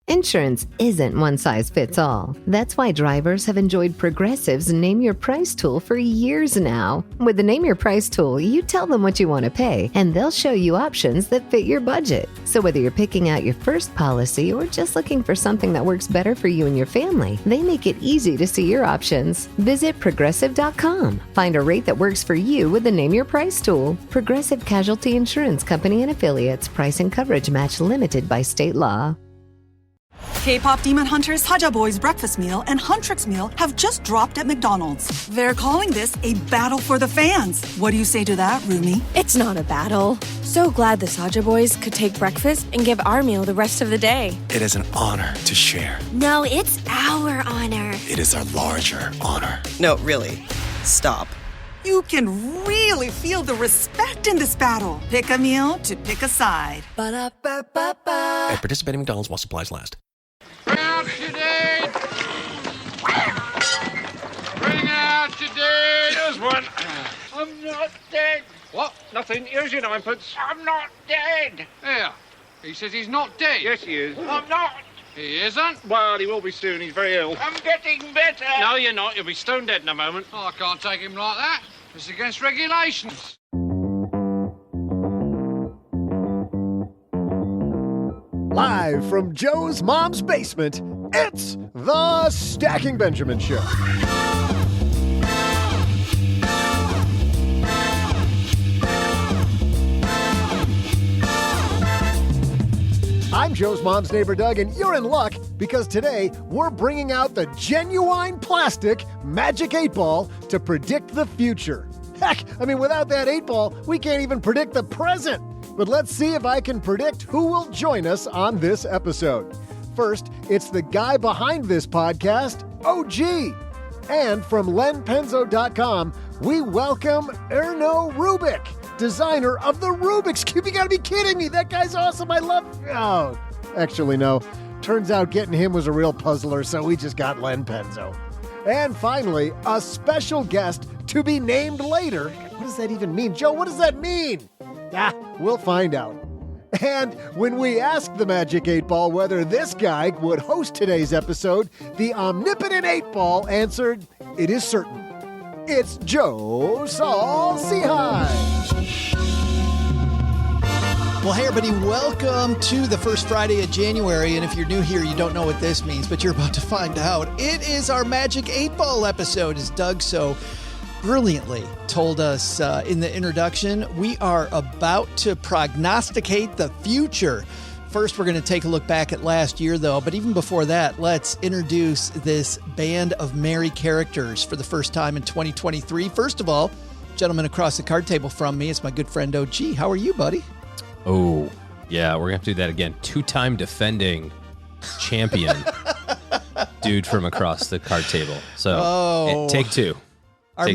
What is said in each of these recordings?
Insurance isn't one size fits all. That's why drivers have enjoyed Progressive's Name Your Price tool for years now. With the Name Your Price tool, you tell them what you want to pay, and they'll show you options that fit your budget. So whether you're picking out your first policy or just looking for something that works better for you and your family, they make it easy to see your options. Visit Progressive.com. Find a rate that works for you with the Name Your Price tool. Progressive Casualty Insurance Company and Affiliates. Price and coverage match limited by state law. K-pop demon hunters Saja Boy's breakfast meal and Huntrix meal have just dropped at McDonald's. They're calling this a battle for the fans. What do you say to that, Rumi? It's not a battle. So glad the Saja Boys could take breakfast and give our meal the rest of the day. It is an honor to share. No, it's our honor. It is our larger honor. No, really. Stop. You can really feel the respect in this battle. Pick a meal to pick a side. Ba-da-ba-ba-ba. At participating McDonald's while supplies last. Bring out your date! Bring out your date! Here's one. I'm not dead. What? Nothing. Here's your ninepence. I'm not dead. Here. He says he's not dead. Yes, he is. I'm not. He isn't? Well, he will be soon. He's very ill. I'm getting better. No, you're not. You'll be stone dead in a moment. Oh, I can't take him like that. It's against regulations. Live from Joe's mom's basement, it's the Stacking Benjamin Show. I'm Joe's mom's neighbor Doug, and you're in luck because today we're bringing out the genuine plastic Magic 8-Ball to predict the future. Heck, I mean, without that 8-Ball, we can't even predict the present. But let's see if I can predict who will join us on this episode. First, it's the guy behind this podcast, OG. And from lenpenzo.com, we welcome Erno Rubik, designer of the Rubik's Cube. You gotta be kidding me. That guy's awesome. I love... Oh, actually, no. Turns out getting him was a real puzzler, so we just got Len Penzo. And finally, a special guest to be named later. What does that even mean? Joe, what does that mean? We'll find out. And when we asked the Magic 8-Ball whether this guy would host today's episode, the omnipotent 8-Ball answered, it is certain. It's Joe Saul-Sehy. Well, hey, everybody, welcome to the first Friday of January. And if you're new here, you don't know what this means, but you're about to find out. It is our Magic 8-Ball episode, as Doug so brilliantly told us in the introduction. We are about to prognosticate the future. First, we're going to take a look back at last year, though. But even before that, let's introduce this band of merry characters for the first time in 2023. First of all, gentleman across the card table from me, it's my good friend OG. How are you, buddy? Oh, yeah, we're going to have to do that again. Two-time defending champion dude from across the card table. So, take two. Our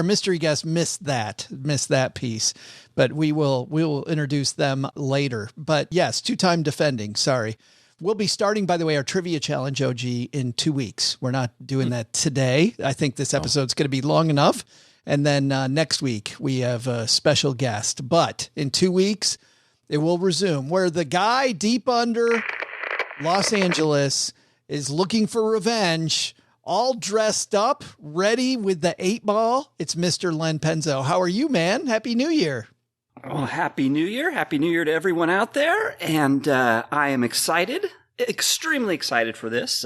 mystery guest missed that piece, but we will introduce them later. But yes, two-time defending. Sorry, we'll be starting, by the way, our trivia challenge, OG, in 2 weeks. We're not doing that today. I think this episode's going to be long enough, and then next week we have a special guest. But in 2 weeks, it will resume. Where the guy deep under Los Angeles is looking for revenge. All dressed up, ready with the 8-Ball. It's Mr. Len Penzo. How are you, man? Happy New Year. Oh, Happy New Year. Happy New Year to everyone out there. And I am excited, extremely excited for this.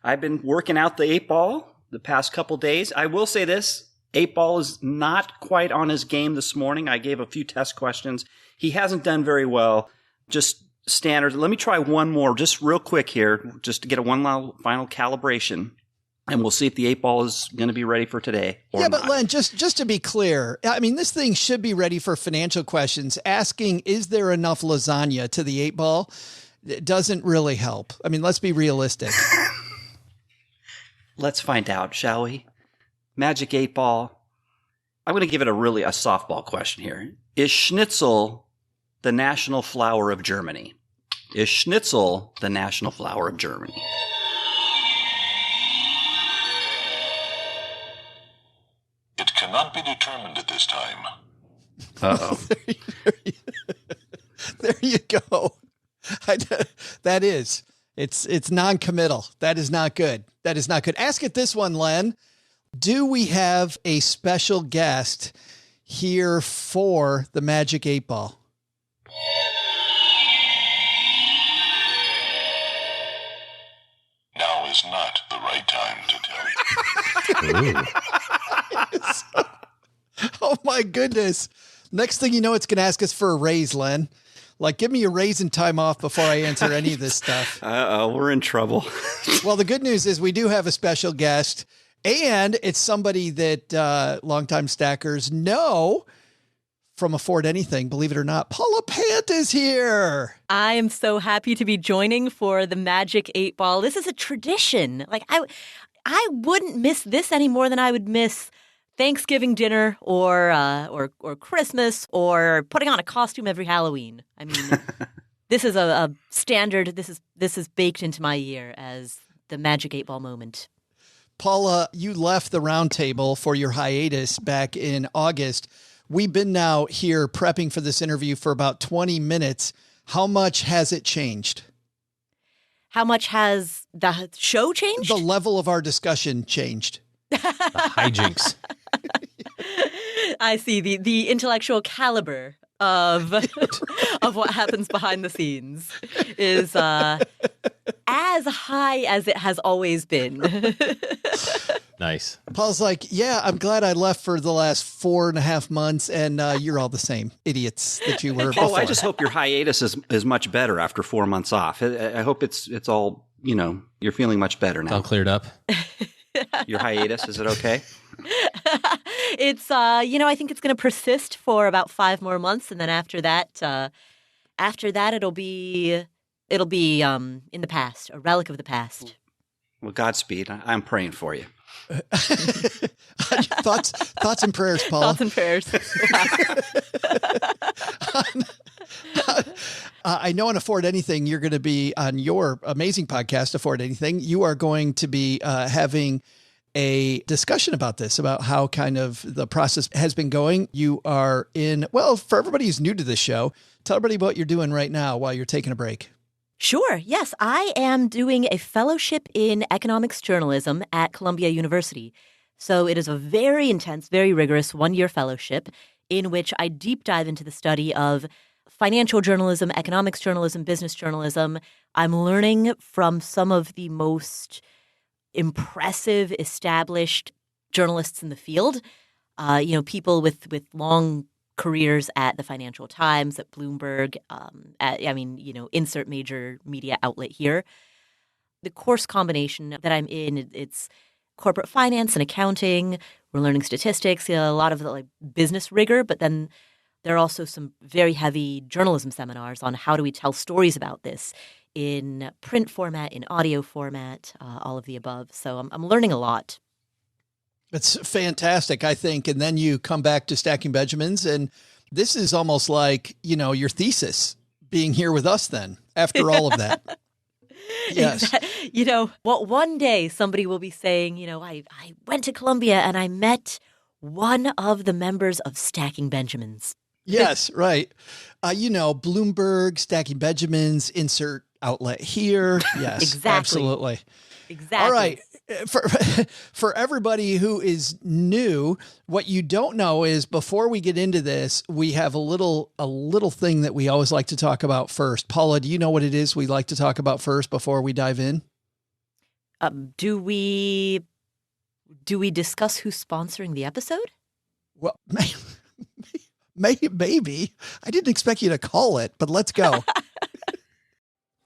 I've been working out the 8-Ball the past couple days. I will say this, 8-Ball is not quite on his game this morning. I gave a few test questions. He hasn't done very well. Just standard. Let me try one more just real quick here, just to get a final calibration. And we'll see if the 8-Ball is going to be ready for today. Or but Len, just to be clear, I mean, this thing should be ready for financial questions. Asking, is there enough lasagna to the 8-Ball? It doesn't really help. I mean, let's be realistic. Let's find out, shall we? Magic 8-Ball. I'm going to give it a softball question here. Is schnitzel the national flower of Germany? Is schnitzel the national flower of Germany? It cannot be determined at this time. Uh-oh. There you go. That is. It's non-committal. That is not good. That is not good. Ask it this one, Len. Do we have a special guest here for the Magic 8 Ball? Now is not the right time to tell you. Oh my goodness. Next thing you know, it's going to ask us for a raise, Len. Like, give me a raise and time off before I answer any of this stuff. We're in trouble. Well, the good news is we do have a special guest, and it's somebody that longtime stackers know from Afford Anything. Believe it or not, Paula Pant is here. I am so happy to be joining for the Magic 8 Ball. This is a tradition. Like, I wouldn't miss this any more than I would miss Thanksgiving dinner or Christmas or putting on a costume every Halloween. I mean, this is a standard. This is baked into my year as the Magic 8 Ball moment. Paula, you left the round table for your hiatus back in August. We've been now here prepping for this interview for about 20 minutes. How much has it changed? How much has the show changed? The level of our discussion changed. The hijinks. I see the intellectual caliber of what happens behind the scenes is as high as it has always been. Nice. Paul's like, yeah, I'm glad I left for the last 4.5 months, and you're all the same idiots that you were before. I just hope your hiatus is much better after 4 months off. I hope it's all, you're feeling much better now. All cleared up. Your hiatus, is it okay? It's, I think it's going to persist for about 5 more months. And then after that, it'll be in the past, a relic of the past. Well, Godspeed. I'm praying for you. Thoughts and prayers, Paula. Thoughts and prayers. I know on Afford Anything, you're going to be on your amazing podcast, Afford Anything. You are going to be having a discussion about this, about how kind of the process has been going. You are for everybody who's new to this show, tell everybody what you're doing right now while you're taking a break. Sure. Yes, I am doing a fellowship in economics journalism at Columbia University. So it is a very intense, very rigorous 1-year fellowship in which I deep dive into the study of financial journalism, economics journalism, business journalism. I'm learning from some of the most impressive, established journalists in the field, people with long careers at the Financial Times, at Bloomberg, insert major media outlet here. The course combination that I'm in, it's corporate finance and accounting. We're learning statistics, a lot of the business rigor, but then there are also some very heavy journalism seminars on how do we tell stories about this in print format, in audio format, all of the above. So I'm learning a lot. It's fantastic, I think. And then you come back to Stacking Benjamins, and this is almost like, your thesis being here with us then after all of that. Yes. One day somebody will be saying, I went to Columbia and I met one of the members of Stacking Benjamins. Yes, right. Bloomberg, Stacking Benjamins, insert outlet here. Yes, exactly. Absolutely. Exactly. All right. For everybody who is new, what you don't know is before we get into this, we have a little thing that we always like to talk about first. Paula, do you know what it is we like to talk about first before we dive in? Do we discuss who's sponsoring the episode? Well, maybe. I didn't expect you to call it, but let's go.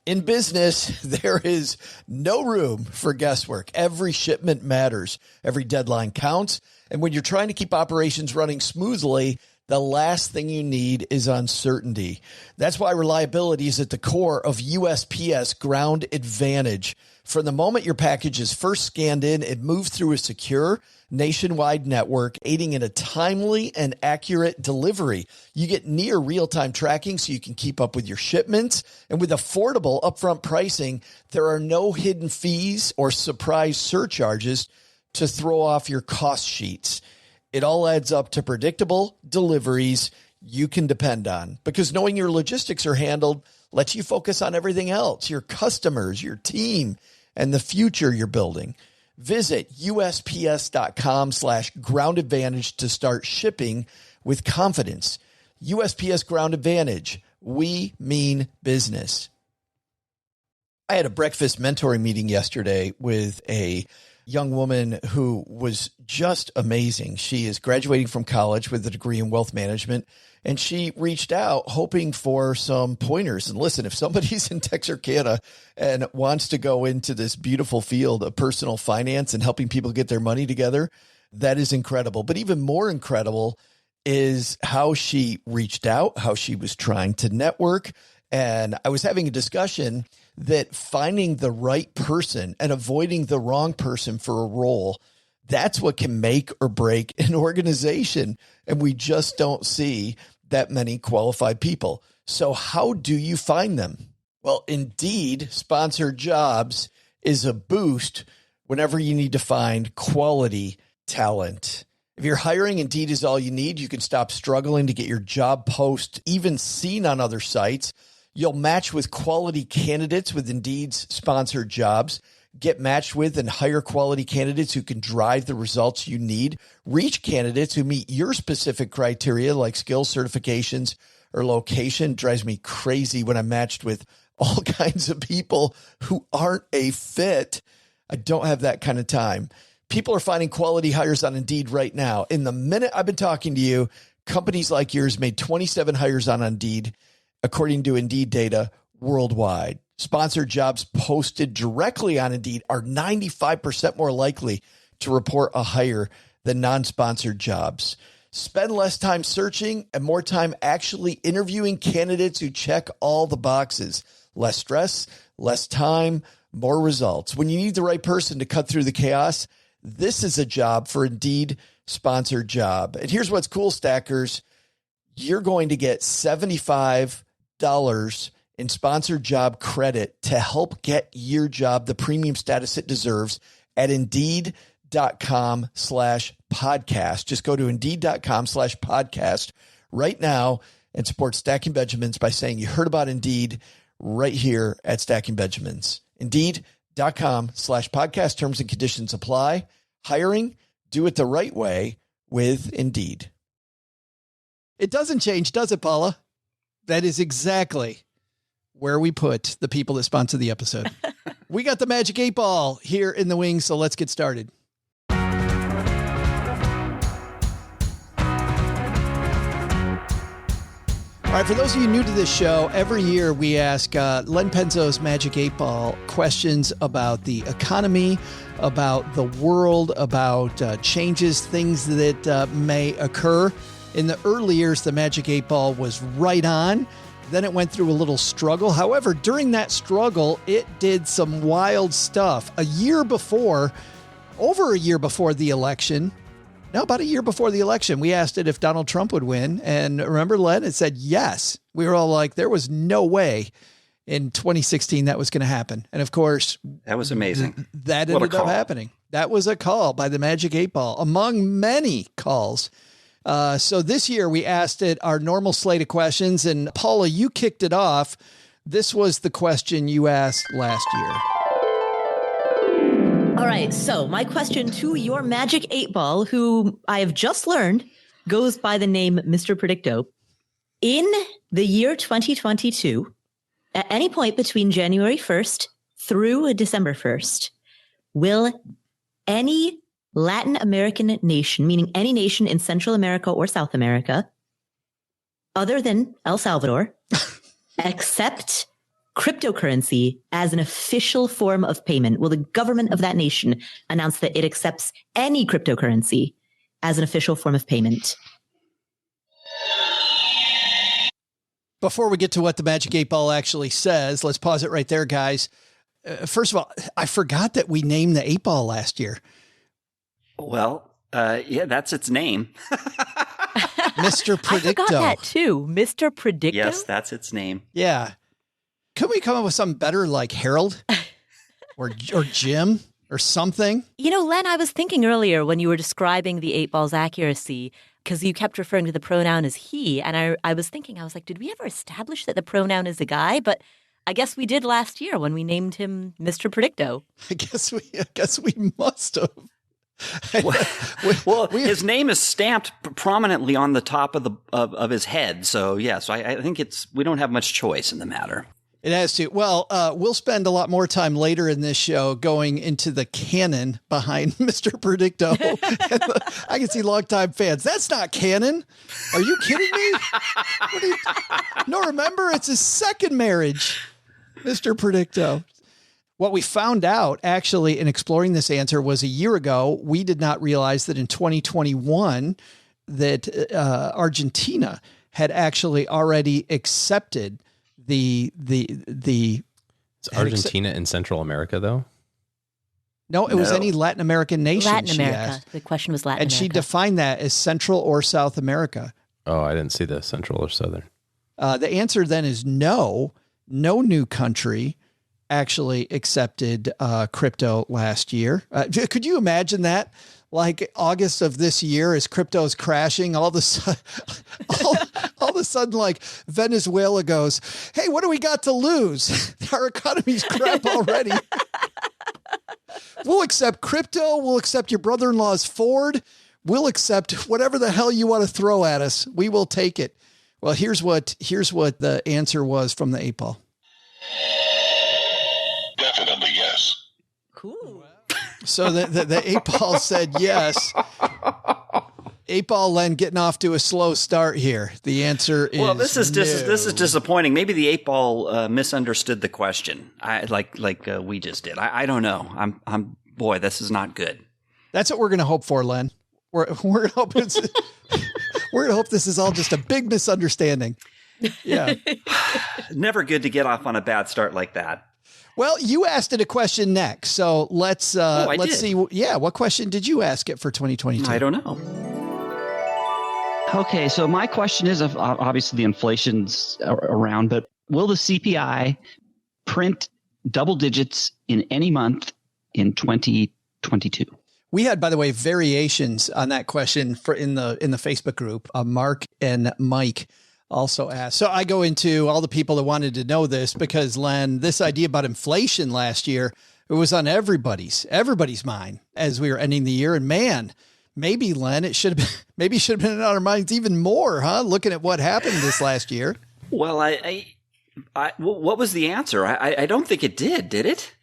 In business, there is no room for guesswork. Every shipment matters. Every deadline counts. And when you're trying to keep operations running smoothly, the last thing you need is uncertainty. That's why reliability is at the core of USPS Ground Advantage. From the moment your package is first scanned in, it moves through a secure nationwide network, aiding in a timely and accurate delivery. You get near real-time tracking so you can keep up with your shipments. And with affordable upfront pricing, there are no hidden fees or surprise surcharges to throw off your cost sheets. It all adds up to predictable deliveries you can depend on, because knowing your logistics are handled lets you focus on everything else, your customers, your team, and the future you're building. Visit USPS.com/Ground Advantage to start shipping with confidence. USPS Ground Advantage. We mean business. I had a breakfast mentoring meeting yesterday with a young woman who was just amazing. She is graduating from college with a degree in wealth management, and she reached out hoping for some pointers. And listen, if somebody's in Texarkana and wants to go into this beautiful field of personal finance and helping people get their money together, that is incredible. But even more incredible is how she reached out, how she was trying to network. And I was having a discussion that finding the right person and avoiding the wrong person for a role, that's what can make or break an organization. And we just don't see that many qualified people. So how do you find them? Well, Indeed sponsored jobs is a boost whenever you need to find quality talent. If you're hiring, Indeed is all you need. You can stop struggling to get your job post even seen on other sites. You'll match with quality candidates with Indeed's sponsored jobs. Get matched with and hire quality candidates who can drive the results you need. Reach candidates who meet your specific criteria like skills, certifications, or location. It drives me crazy when I'm matched with all kinds of people who aren't a fit. I don't have that kind of time. People are finding quality hires on Indeed right now. In the minute I've been talking to you, companies like yours made 27 hires on Indeed, according to Indeed data worldwide. Sponsored jobs posted directly on Indeed are 95% more likely to report a hire than non-sponsored jobs. Spend less time searching and more time actually interviewing candidates who check all the boxes. Less stress, less time, more results. When you need the right person to cut through the chaos, this is a job for Indeed sponsored job. And here's what's cool, Stackers. You're going to get $75 in sponsored job credit to help get your job the premium status it deserves at Indeed.com/podcast. Just go to Indeed.com/podcast right now and support Stacking Benjamins by saying you heard about Indeed right here at Stacking Benjamins. Indeed.com/podcast. Terms and conditions apply. Hiring, do it the right way with Indeed. It doesn't change, does it, Paula? That is exactly where we put the people that sponsor the episode. We got the Magic 8 Ball here in the wings, so let's get started. All right, for those of you new to this show, every year we ask Len Penzo's Magic 8 Ball questions about the economy, about the world, about changes, things that may occur. In the early years, the Magic 8 Ball was right on. Then it went through a little struggle. However, during that struggle, it did some wild stuff. Over a year before the election, about a year before the election, we asked it if Donald Trump would win. And remember, Len, it said yes. We were all like, there was no way in 2016 that was going to happen. And of course, that was amazing. That ended up happening. That was a call by the Magic 8 Ball, among many calls. So this year we asked it our normal slate of questions, and Paula, you kicked it off. This was the question you asked last year. All right. So my question to your Magic 8 Ball, who I have just learned goes by the name Mr. Predicto. In the year 2022, at any point between January 1st through December 1st, will any Latin American nation, meaning any nation in Central America or South America, other than El Salvador, accept cryptocurrency as an official form of payment? Will the government of that nation announce that it accepts any cryptocurrency as an official form of payment? Before we get to what the Magic 8 Ball actually says, let's pause it right there, guys. First of all, I forgot that we named the 8 Ball last year. Well, yeah, that's its name. Mr. Predicto. I forgot that too. Mr. Predicto? Yes, that's its name. Yeah. Could we come up with something better like Harold or Jim or something? You know, Len, I was thinking earlier when you were describing the 8 Ball's accuracy, because you kept referring to the pronoun as he. And I was thinking, I was like, did we ever establish that the pronoun is a guy? But I guess we did last year when we named him Mr. Predicto. I guess we must have. Well, his name is stamped prominently on the top of his head. So I think we don't have much choice in the matter. It has to. Well, we'll spend a lot more time later in this show going into the canon behind Mr. Predicto. I can see longtime fans. That's not canon. Are you kidding me? No, remember, it's his second marriage, Mr. Predicto. What we found out actually in exploring this answer was a year ago, we did not realize that in 2021 that Argentina had actually already accepted it's Argentina in Central America, though? No, it was any Latin American nation. Latin America. The question was Latin America. And she defined that as Central or South America. Oh, I didn't see the Central or Southern. The answer then is no new country actually accepted crypto last year. Could you imagine that? Like August of this year, as crypto's crashing, all of a sudden, like Venezuela goes, "Hey, what do we got to lose? Our economy's crap already. We'll accept crypto. We'll accept your brother-in-law's Ford. We'll accept whatever the hell you want to throw at us. We will take it." Well, here's what the answer was from the 8-ball. Definitely yes. Cool. So the 8-ball said yes. 8-ball, Len, getting off to a slow start here. The answer is this is disappointing. Maybe the 8-ball misunderstood the question. We just did. I don't know. Boy, this is not good. That's what we're going to hope for, Len. We're going to hope we're going to hope this is all just a big misunderstanding. Yeah. Never good to get off on a bad start like that. Well, you asked it a question next, so let's see. Yeah, what question did you ask it for 2022? I don't know. Okay, so my question is, obviously the inflation's around, but will the CPI print double digits in any month in 2022? We had, by the way, variations on that question in the Facebook group. Mark and Mike also asked. So I go into all the people that wanted to know this because, Len, this idea about inflation last year, it was on everybody's mind as we were ending the year. And man, maybe, Len, it should have been on our minds even more, huh? Looking at what happened this last year. Well, what was the answer? I don't think it did it?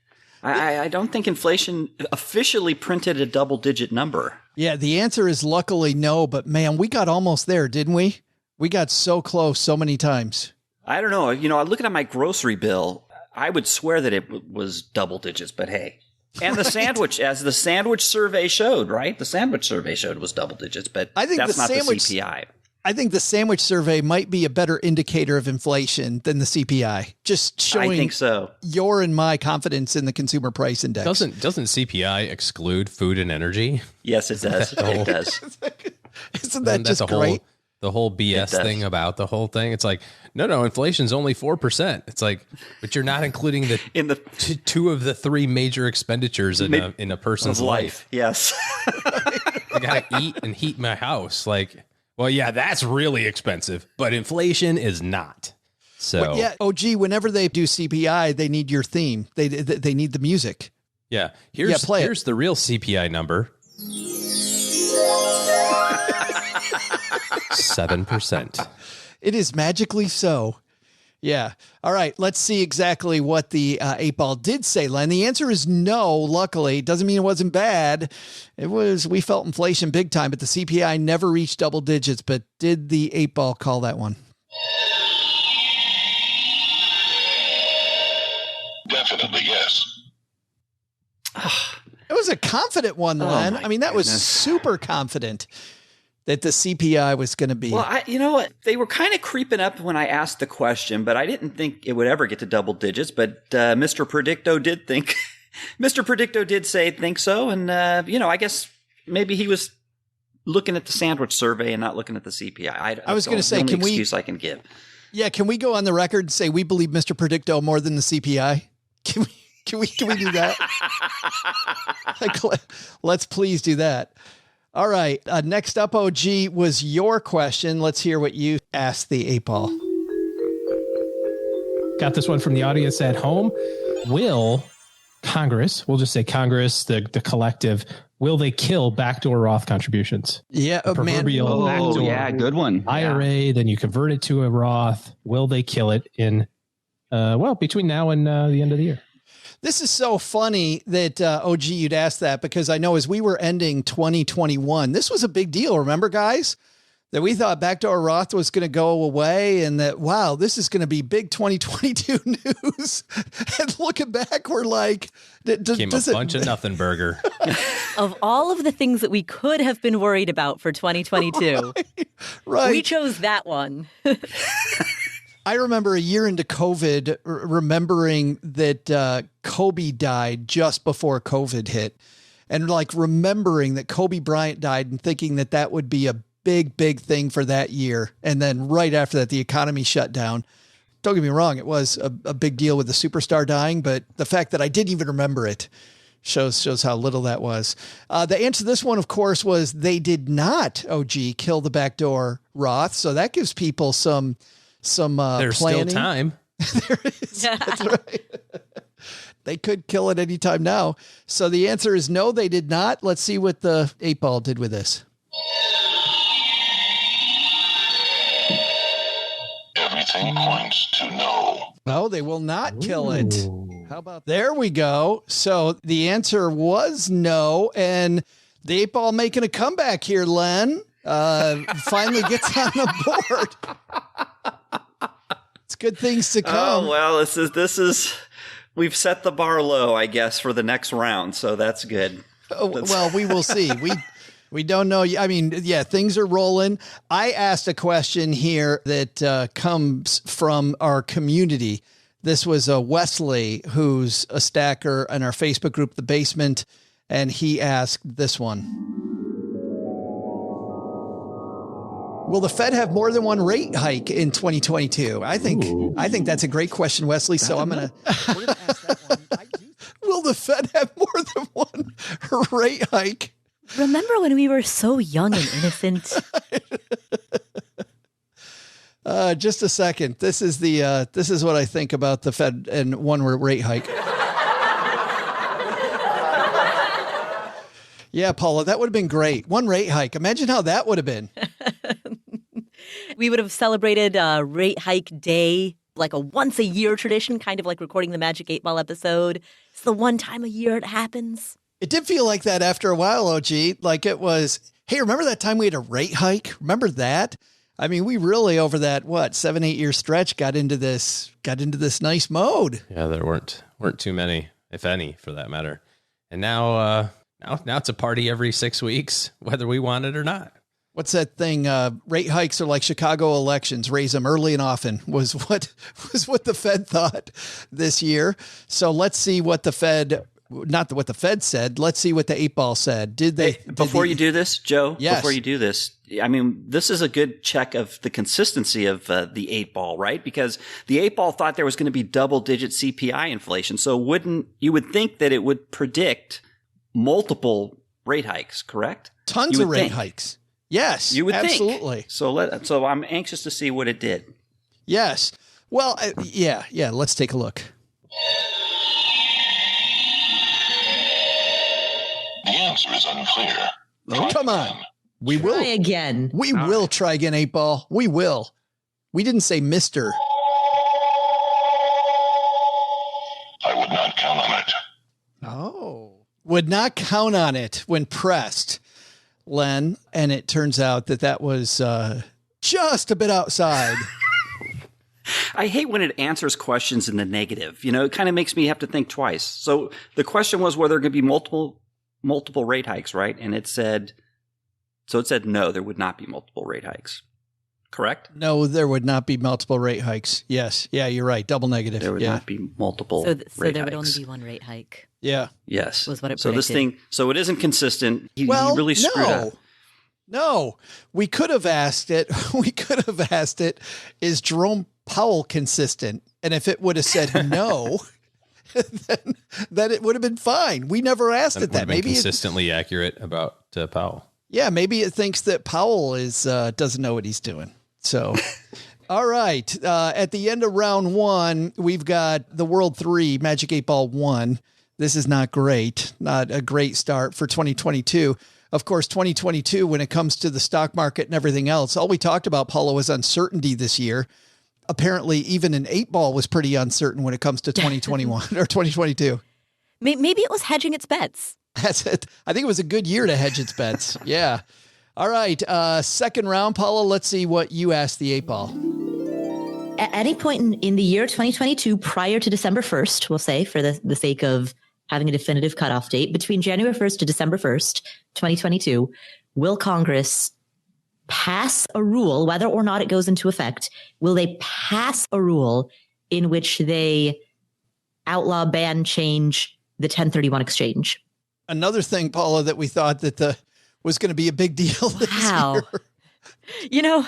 I don't think inflation officially printed a double-digit number. Yeah, the answer is luckily no, but man, we got almost there, didn't we? We got so close so many times. I don't know. Looking at my grocery bill, I would swear that it was double digits, but hey. And the sandwich, as the sandwich survey showed, right? The sandwich survey showed was double digits, but I think that's not the CPI. I think the sandwich survey might be a better indicator of inflation than the CPI. Just showing I think so. Your and my confidence in the consumer price index. Doesn't CPI exclude food and energy? Yes, it does. It does. Isn't that just great? The whole BS thing about the whole thing. It's like, no, inflation's only 4%. It's like, but you're not including the two of the three major expenditures in a person's life. Yes. I gotta eat and heat my house. Like, well, yeah, that's really expensive, but inflation is not. So well, yeah. Oh, gee, whenever they do CPI, they need your theme. They need the music. Yeah. Here's the real CPI number. 7%. It is magically so. Yeah. All right. Let's see exactly what the 8-ball did say, Len. The answer is no. Luckily, doesn't mean it wasn't bad. We felt inflation big time, but the CPI never reached double digits. But did the 8-ball call that one? Definitely yes. It was a confident one, Len. I mean, that was super confident that the CPI was going to be. Well, you know what? They were kind of creeping up when I asked the question, but I didn't think it would ever get to double digits. But Mr. Predicto did think, Mr. Predicto did say think so. And, I guess maybe he was looking at the sandwich survey and not looking at the CPI. I was going to say, can we? Excuse I can give. Yeah, can we go on the record and say we believe Mr. Predicto more than the CPI? Can we do that? Let's please do that. All right. Next up, OG, was your question. Let's hear what you asked the 8-ball. Got this one from the audience at home. Will Congress, we'll just say Congress, the collective, will they kill backdoor Roth contributions? Yeah, proverbial backdoor yeah, good one. IRA, then you convert it to a Roth. Will they kill it in, between now and the end of the year? This is so funny that, OG, you'd ask that, because I know as we were ending 2021, this was a big deal. Remember, guys, that we thought backdoor Roth was going to go away and that, wow, this is going to be big 2022 news. And looking back, we're like, came a bunch of nothing burger. Of all of the things that we could have been worried about for 2022, right. We chose that one. I remember a year into COVID, remembering that Kobe died just before COVID hit, and like remembering that Kobe Bryant died and thinking that that would be a big, big thing for that year. And then right after that, the economy shut down. Don't get me wrong. It was a big deal with the superstar dying, but the fact that I didn't even remember it shows how little that was. The answer to this one, of course, was they did not, OG, kill the backdoor Roth. So that gives people some there's planning. still time. There is. That's right. They could kill it anytime now. So the answer is no, they did not. Let's see what the 8-ball did with this. Everything points to no. No, they will not kill it. How about there we go. So the answer was no. And the 8-ball making a comeback here, Len, finally gets on the board. It's good things to come. Oh, well, this is we've set the bar low, I guess, for the next round. So that's good. Well, we will see. We don't know. I mean, yeah, things are rolling. I asked a question here that comes from our community. This was Wesley, who's a stacker in our Facebook group, The Basement, and he asked this one. Will the Fed have more than one rate hike in 2022? I think that's a great question, Wesley. So we're gonna ask that one. Will the Fed have more than one rate hike? Remember when we were so young and innocent? Just a second. This is what I think about the Fed and one rate hike. Yeah, Paula, that would have been great. One rate hike. Imagine how that would have been. We would have celebrated rate hike day, like a once a year tradition, kind of like recording the Magic 8-Ball episode. It's the one time a year it happens. It did feel like that after a while, OG. Like it was, hey, remember that time we had a rate hike? Remember that? I mean, we really over that, 7-8 year stretch got into this nice mode. Yeah, there weren't too many, if any, for that matter. And now it's a party every 6 weeks, whether we want it or not. What's that thing? Rate hikes are like Chicago elections. Raise them early and often was what the Fed thought this year. So let's see what the Fed, not what the Fed said. Let's see what the 8-ball said. Before you do this, Joe? Yes. Before you do this, I mean, this is a good check of the consistency of the 8-ball, right? Because the 8-ball thought there was going to be double-digit CPI inflation. So you would think that it would predict multiple rate hikes, correct? Tons of rate hikes. Yes, you would absolutely. Think. So I'm anxious to see what it did. Yes. Well, yeah. Let's take a look. The answer is unclear. Oh, come on. We will try again. We will try again, 8-ball. We will. We didn't say Mr. I would not count on it. Oh. Would not count on it when pressed, Len. And it turns out that was just a bit outside. I hate when it answers questions in the negative. You know, it kind of makes me have to think twice. So the question was whether there could be multiple rate hikes, right? And it said no, there would not be multiple rate hikes. Correct? No, there would not be multiple rate hikes. Yes. Yeah, you're right. Double negative. There would not be multiple So rate there hikes. would only be one rate hike. Yeah. Yes. Was what it so predicted. So it isn't consistent. He really screwed up. No, we could have asked it. Is Jerome Powell consistent? And if it would have said no, then it would have been fine. We never asked it that. Maybe consistently accurate about Powell. Yeah, maybe it thinks that Powell is doesn't know what he's doing. So, all right. At the end of round one, we've got the World 3, Magic 8 Ball 1. This is not great. Not a great start for 2022. Of course, 2022, when it comes to the stock market and everything else, all we talked about, Paula, was uncertainty this year. Apparently, even an 8 ball was pretty uncertain when it comes to 2021 or 2022. Maybe it was hedging its bets. That's it. I think it was a good year to hedge its bets. Yeah. All right. Second round, Paula, let's see what you asked the 8 ball. At any point in the year 2022, prior to December 1st, we'll say for the sake of having a definitive cutoff date, between January 1st to December 1st, 2022, will Congress pass a rule, whether or not it goes into effect? Will they pass a rule in which they outlaw, ban, change the 1031 exchange? Another thing, Paula, that we thought that was going to be a big deal this year. You know,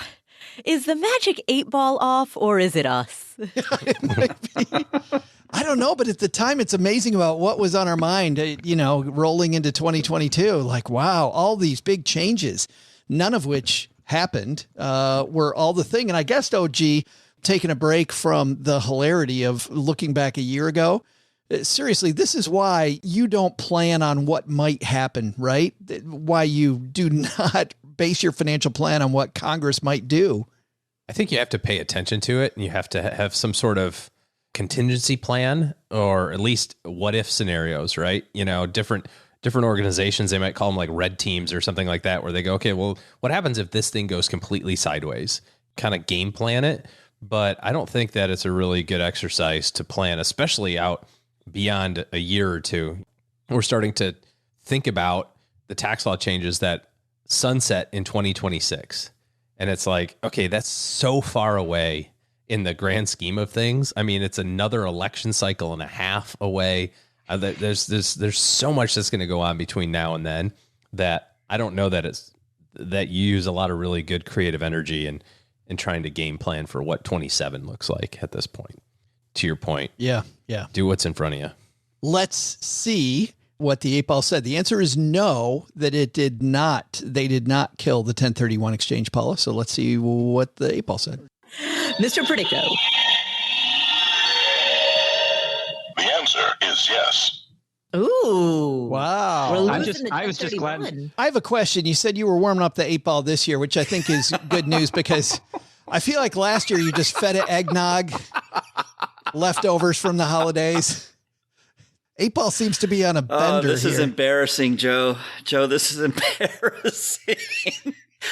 is the Magic 8 ball off or is it us? It might be. I don't know, but at the time, it's amazing about what was on our mind, rolling into 2022. Like, wow, all these big changes, none of which happened, were all the thing. And I guess, OG, taking a break from the hilarity of looking back a year ago, seriously, this is why you don't plan on what might happen, right? Why you do not base your financial plan on what Congress might do. I think you have to pay attention to it, and you have to have some sort of contingency plan, or at least what if scenarios, right? Different organizations, they might call them like red teams or something like that, where they go, okay, well, what happens if this thing goes completely sideways? Kind of game plan it. But I don't think that it's a really good exercise to plan, especially out beyond a year or two. We're starting to think about the tax law changes that sunset in 2026. And it's like, okay, that's so far away in the grand scheme of things. I mean, it's another election cycle and a half away. There's so much that's going to go on between now and then that I don't know that you use a lot of really good creative energy in trying to game plan for what 27 looks like at this point. To your point. Yeah. Do what's in front of you. Let's see what the 8 ball said. The answer is no, that it did not. They did not kill the 1031 exchange, Paula. So let's see what the 8 ball said. Mr. Predicto. The answer is yes. Ooh. Wow. I was just glad. I have a question. You said you were warming up the 8 ball this year, which I think is good news because I feel like last year you just fed it eggnog, leftovers from the holidays. 8 ball seems to be on a bender. This is here. embarrassing, Joe. Joe, this is embarrassing.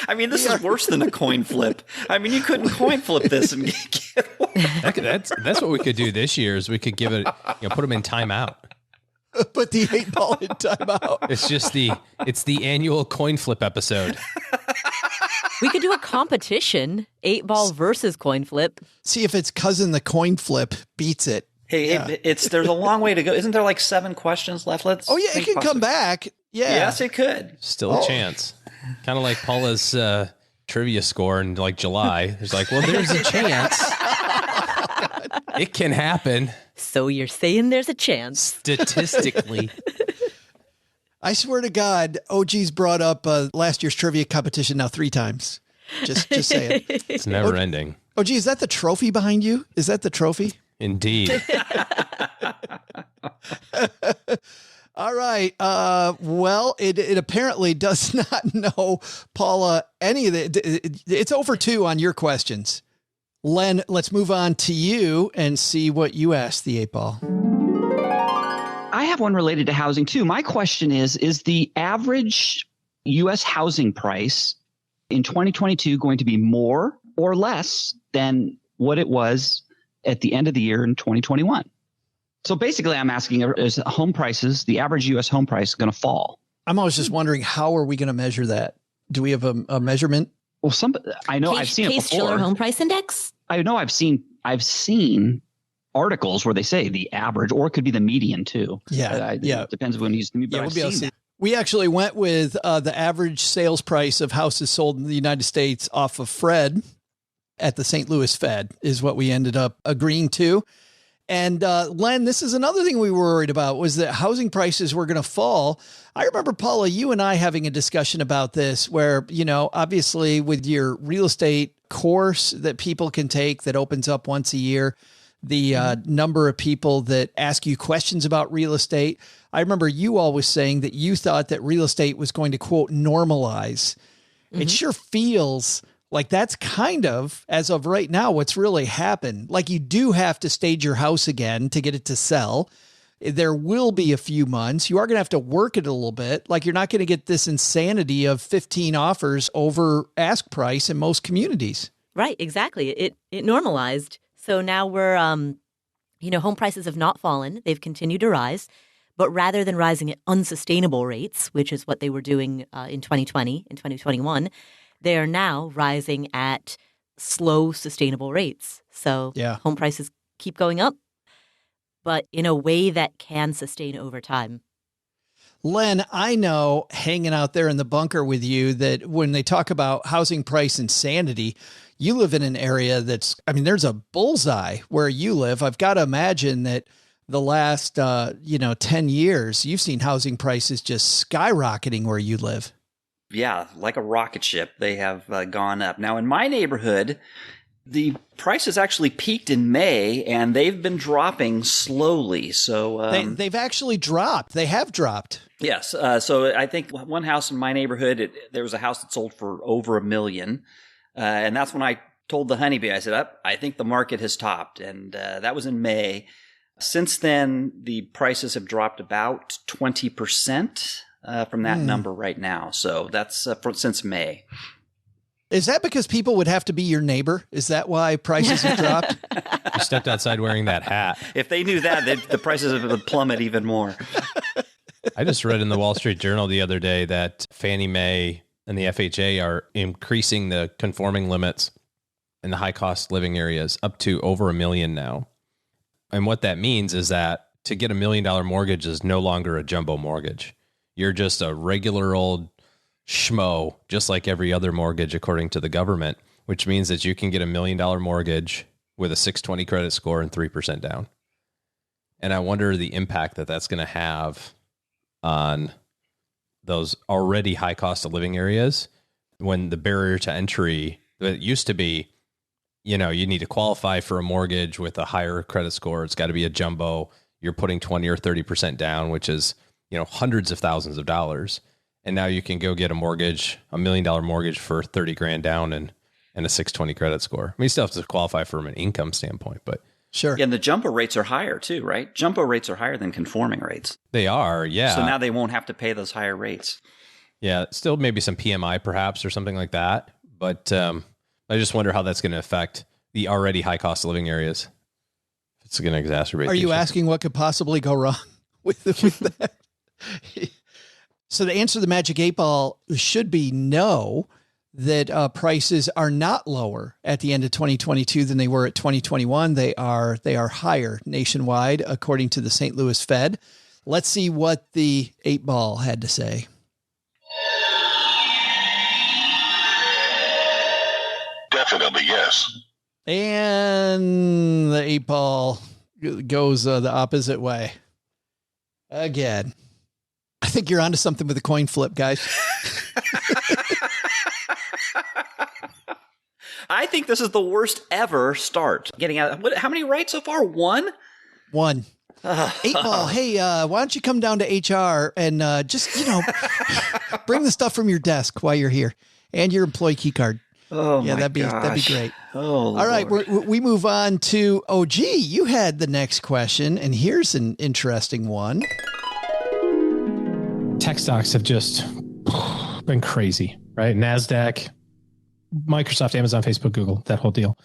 I mean, this is worse than a coin flip. I mean, you couldn't coin flip this and get one. That's what we could do this year is we could give it, put them in timeout. Put the 8 ball in timeout. It's the annual coin flip episode. We could do a competition, 8 ball versus coin flip. See if its cousin, the coin flip, beats it. Hey, Yeah. there's a long way to go. Isn't there like 7 questions left? It can come back. Yeah. Yes, it could. Still a chance. Kind of like Paula's trivia score in like July. There's like, well, there's a chance. It can happen. So you're saying there's a chance. Statistically. I swear to God, OG's brought up last year's trivia competition now 3 times. Just say it. It's never ending. OG, is that the trophy behind you? Is that the trophy? Indeed. All right. Well, it apparently does not know, Paula, any of the. It's over 2 on your questions. Len, let's move on to you and see what you asked the 8 ball. I have one related to housing too. My question is the average U.S. housing price in 2022 going to be more or less than what it was at the end of the year in 2021? So basically, I'm asking, is home prices, the average U.S. home price, going to fall? I'm always just wondering, how are we going to measure that? Do we have a measurement? Well, I know I've seen it before. Case-Shiller Home Price Index? I know I've seen articles where they say the average, or it could be the median too. Yeah. It depends when you use the. Yeah, we'll be able to see. We actually went with the average sales price of houses sold in the United States off of Fred at the St. Louis Fed is what we ended up agreeing to. And Len, this is another thing we were worried about, was that housing prices were going to fall. I remember, Paula, you and I having a discussion about this where, obviously with your real estate course that people can take that opens up once a year, the number of people that ask you questions about real estate. I remember you always saying that you thought that real estate was going to, quote, normalize. It sure feels like that's kind of, as of right now, what's really happened. Like you do have to stage your house again to get it to sell. There will be a few months. You are going to have to work it a little bit. Like you're not going to get this insanity of 15 offers over ask price in most communities. Right, exactly. It normalized. So now we're, home prices have not fallen. They've continued to rise. But rather than rising at unsustainable rates, which is what they were doing in 2020, in 2021, they are now rising at slow, sustainable rates. So home prices keep going up, but in a way that can sustain over time. Len, I know, hanging out there in the bunker with you, that when they talk about housing price insanity, you live in an area there's a bullseye where you live. I've got to imagine that the last, 10 years, you've seen housing prices just skyrocketing where you live. Yeah, like a rocket ship, they have gone up. Now, in my neighborhood, the prices actually peaked in May, and they've been dropping slowly. So they've actually dropped. They have dropped. Yes. So I think one house in my neighborhood, there was a house that sold for over $1 million. And that's when I told the honeybee, I said, I think the market has topped. And that was in May. Since then, the prices have dropped about 20%. From that number right now. So that's since May. Is that because people would have to be your neighbor? Is that why prices have dropped? You stepped outside wearing that hat. If they knew that, the prices would plummet even more. I just read in the Wall Street Journal the other day that Fannie Mae and the FHA are increasing the conforming limits in the high cost living areas up to over $1 million now. And what that means is that to get $1 million mortgage is no longer a jumbo mortgage. You're just a regular old schmo, just like every other mortgage, according to the government, which means that you can get $1 million mortgage with a 620 credit score and 3% down. And I wonder the impact that that's going to have on those already high cost of living areas when the barrier to entry that used to be, you need to qualify for a mortgage with a higher credit score. It's got to be a jumbo. You're putting 20 or 30% down, which is hundreds of thousands of dollars. And now you can go get a mortgage, $1 million mortgage for 30 grand down and a 620 credit score. I mean, you still have to qualify from an income standpoint, but sure. Yeah, and the jumbo rates are higher too, right? Jumbo rates are higher than conforming rates. They are, yeah. So now they won't have to pay those higher rates. Yeah, still maybe some PMI perhaps or something like that. But I just wonder how that's going to affect the already high cost of living areas. It's going to exacerbate. Are you asking what could possibly go wrong with that? So the answer to the Magic 8 Ball should be no, that prices are not lower at the end of 2022 than they were at 2021. They are higher nationwide, according to the St. Louis Fed. Let's see what the 8 Ball had to say. Definitely yes. And the 8 Ball goes the opposite way. Again. I think you're onto something with a coin flip, guys. I think this is the worst ever start. Getting out. How many right so far? One? 8 Ball. Hey, why don't you come down to HR and just, bring the stuff from your desk while you're here and your employee key card. Oh, yeah, my that'd be great. Oh, all right. We move on to, you had the next question, and here's an interesting one. Tech stocks have just been crazy, right? NASDAQ, Microsoft, Amazon, Facebook, Google, that whole deal.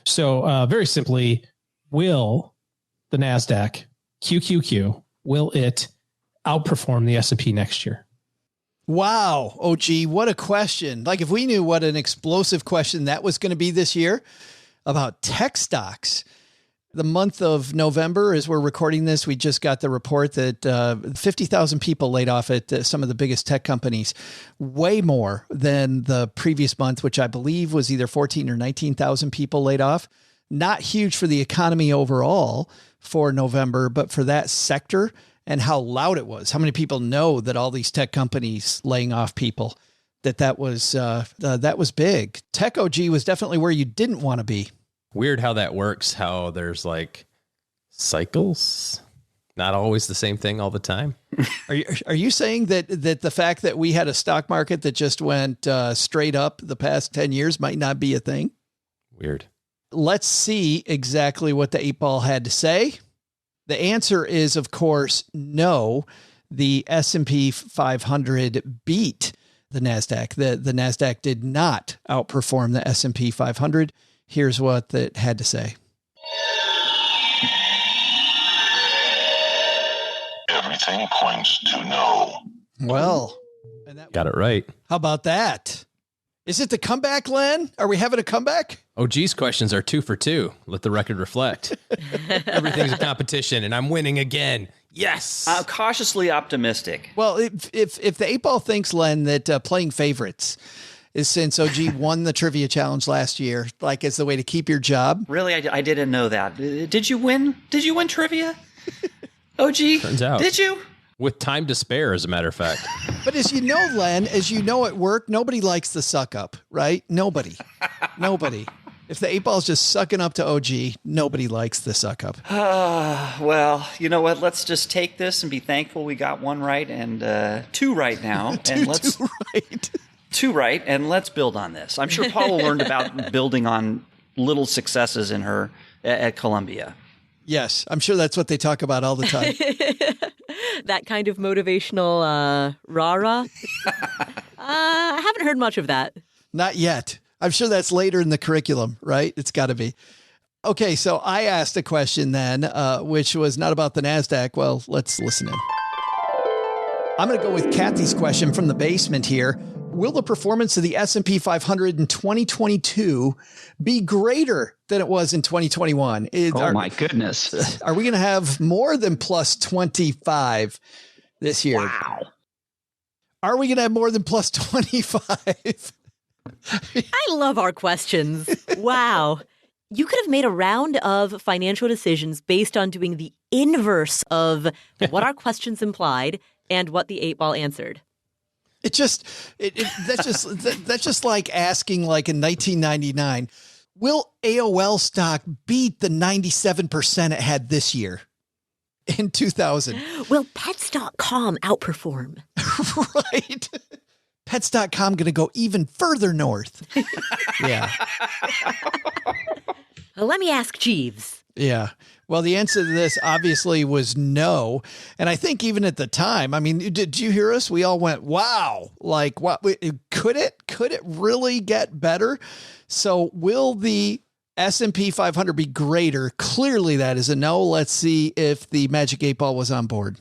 So very simply, will the NASDAQ, QQQ, will it outperform the S&P next year? Wow. What a question. Like if we knew what an explosive question that was going to be this year about tech stocks. The month of November, as we're recording this, we just got the report that 50,000 people laid off at some of the biggest tech companies, way more than the previous month, which I believe was either 14 or 19,000 people laid off. Not huge for the economy overall, for November, but for that sector and how loud it was, how many people know that all these tech companies laying off people, that was big. Tech OG was definitely where you didn't want to be. Weird how that works, how there's like cycles, not always the same thing all the time. Are you saying that the fact that we had a stock market that just went straight up the past 10 years might not be a thing? Weird. Let's see exactly what the 8 Ball had to say. The answer is, of course, no. The S&P 500 beat the NASDAQ. The NASDAQ did not outperform the S&P 500. Here's what it had to say. Everything points to no. Well, got it right. How about that? Is it the comeback, Len? Are we having a comeback? OG's questions are 2 for 2. Let the record reflect. Everything's a competition, and I'm winning again. Yes. I'm cautiously optimistic. Well, if the 8 Ball thinks, Len, that playing favorites is since OG won the trivia challenge last year, like it's the way to keep your job. Really, I didn't know that. Did you win? Did you win trivia? OG? Turns out. Did you? With time to spare, as a matter of fact. But as you know, Len, as you know at work, nobody likes the suck up, right? Nobody. If the 8 Ball's just sucking up to OG, nobody likes the suck up. Well, you know what? Let's just take this and be thankful we got 1 right and 2 right now. And let's 2 right. 2 right, and let's build on this. I'm sure Paula learned about building on little successes in her at Columbia. Yes, I'm sure that's what they talk about all the time. That kind of motivational rah-rah. I haven't heard much of that. Not yet. I'm sure that's later in the curriculum, right? It's got to be. Okay, so I asked a question then, which was not about the NASDAQ. Well, let's listen in. I'm going to go with Kathy's question from the basement here. Will the performance of the S&P 500 in 2022 be greater than it was in 2021? My goodness. Are we going to have more than plus 25 this year? Wow. Are we going to have more than plus 25? I love our questions. Wow. You could have made a round of financial decisions based on doing the inverse of what our questions implied and what the 8 Ball answered. That's just like asking, like in 1999, will AOL stock beat the 97% it had this year in 2000? Will pets.com outperform? Right. Pets.com going to go even further north. Yeah. Well, let me ask Jeeves. Yeah. Well, the answer to this obviously was no. And I think even at the time, I mean, did you hear us? We all went, wow, like what could it really get better? So will the S&P 500 be greater? Clearly that is a no. Let's see if the Magic 8 Ball was on board.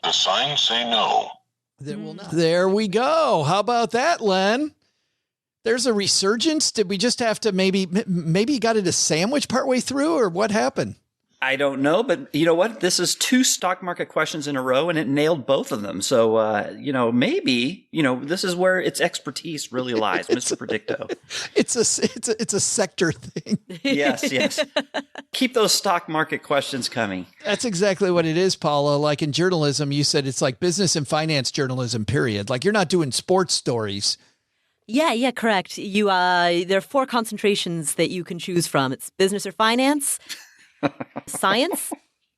The signs say no. There we go. How about that, Len? There's a resurgence. Did we just have to maybe you got it a sandwich partway through, or what happened? I don't know, but you know what? This is 2 stock market questions in a row, and it nailed both of them. So, maybe, this is where its expertise really lies, Mr. Predicto. It's a sector thing. Yes. Keep those stock market questions coming. That's exactly what it is, Paula. Like in journalism, you said it's like business and finance journalism, period. Like you're not doing sports stories. Yeah, correct. There are 4 concentrations that you can choose from. It's business or finance, science,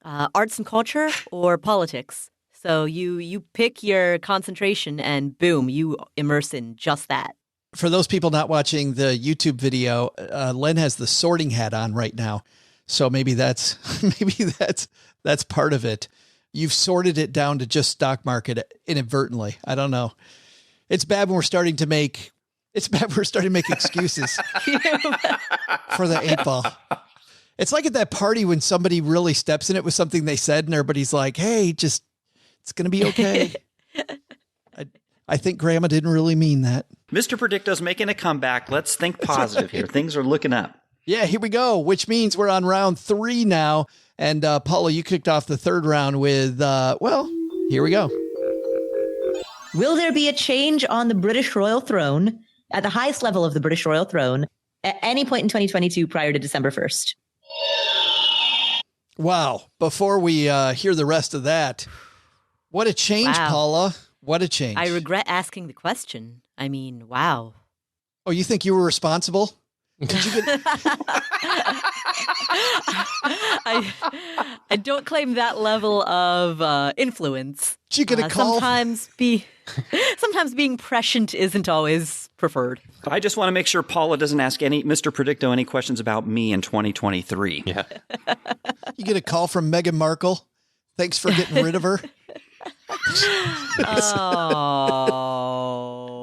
arts and culture, or politics. So you pick your concentration and boom, you immerse in just that. For those people not watching the YouTube video, Len has the sorting hat on right now. So maybe that's part of it. You've sorted it down to just stock market inadvertently. I don't know. It's bad when we're starting to make excuses for the 8 Ball. It's like at that party when somebody really steps in it with something they said and everybody's like, hey, it's going to be okay. I think Grandma didn't really mean that. Mr. Predicto's making a comeback. Let's think positive here. Things are looking up. Yeah, here we go, which means we're on round 3 now. And Paula, you kicked off the 3rd round with, here we go. Will there be a change on the British royal throne, at the highest level of the British royal throne, at any point in 2022 prior to December 1st. Wow. Before we hear the rest of that, what a change, Wow. Paula. What a change. I regret asking the question. I mean, wow. Oh, you think you were responsible? Did you get... I don't claim that level of influence. Did you get a call? Sometimes being prescient isn't always preferred. I just want to make sure Paula doesn't ask Mr. Predicto any questions about me in 2023. Yeah. You get a call from Meghan Markle. Thanks for getting rid of her. Oh.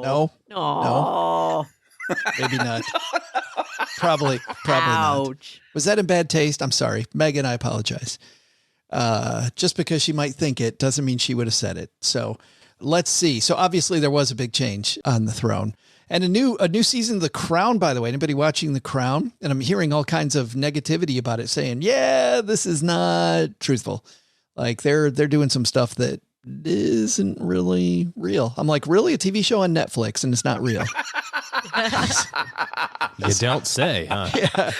No. Oh. No. Maybe not. Probably Ouch. not. Was that in bad taste? I'm sorry. Megan, I apologize. Just because she might think it doesn't mean she would have said it. So let's see. So obviously there was a big change on the throne. And a new season of The Crown, by the way. Anybody watching The Crown? And I'm hearing all kinds of negativity about it, saying, yeah, this is not truthful. Like they're doing some stuff that isn't really real. I'm like, really? A TV show on Netflix and it's not real? You don't say, huh? Yeah.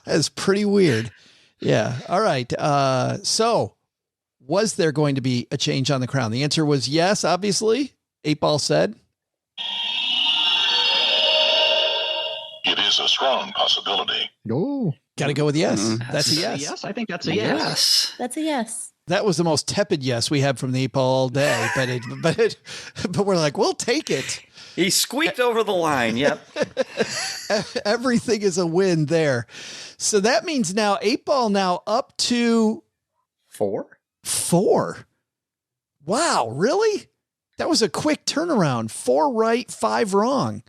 That's pretty weird. Yeah. All right. So was there going to be a change on The Crown? The answer was yes, obviously. 8-Ball said. It is a strong possibility. Oh, got to go with yes. That's a yes. Yes, I think that's a yes. That's a yes. That was the most tepid yes we had from the 8-Ball all day, but we're like, we'll take it. He squeaked over the line. Yep. Everything is a win there. So that means now 8-Ball now up to 4. Wow, really? That was a quick turnaround. 4 right, 5 wrong.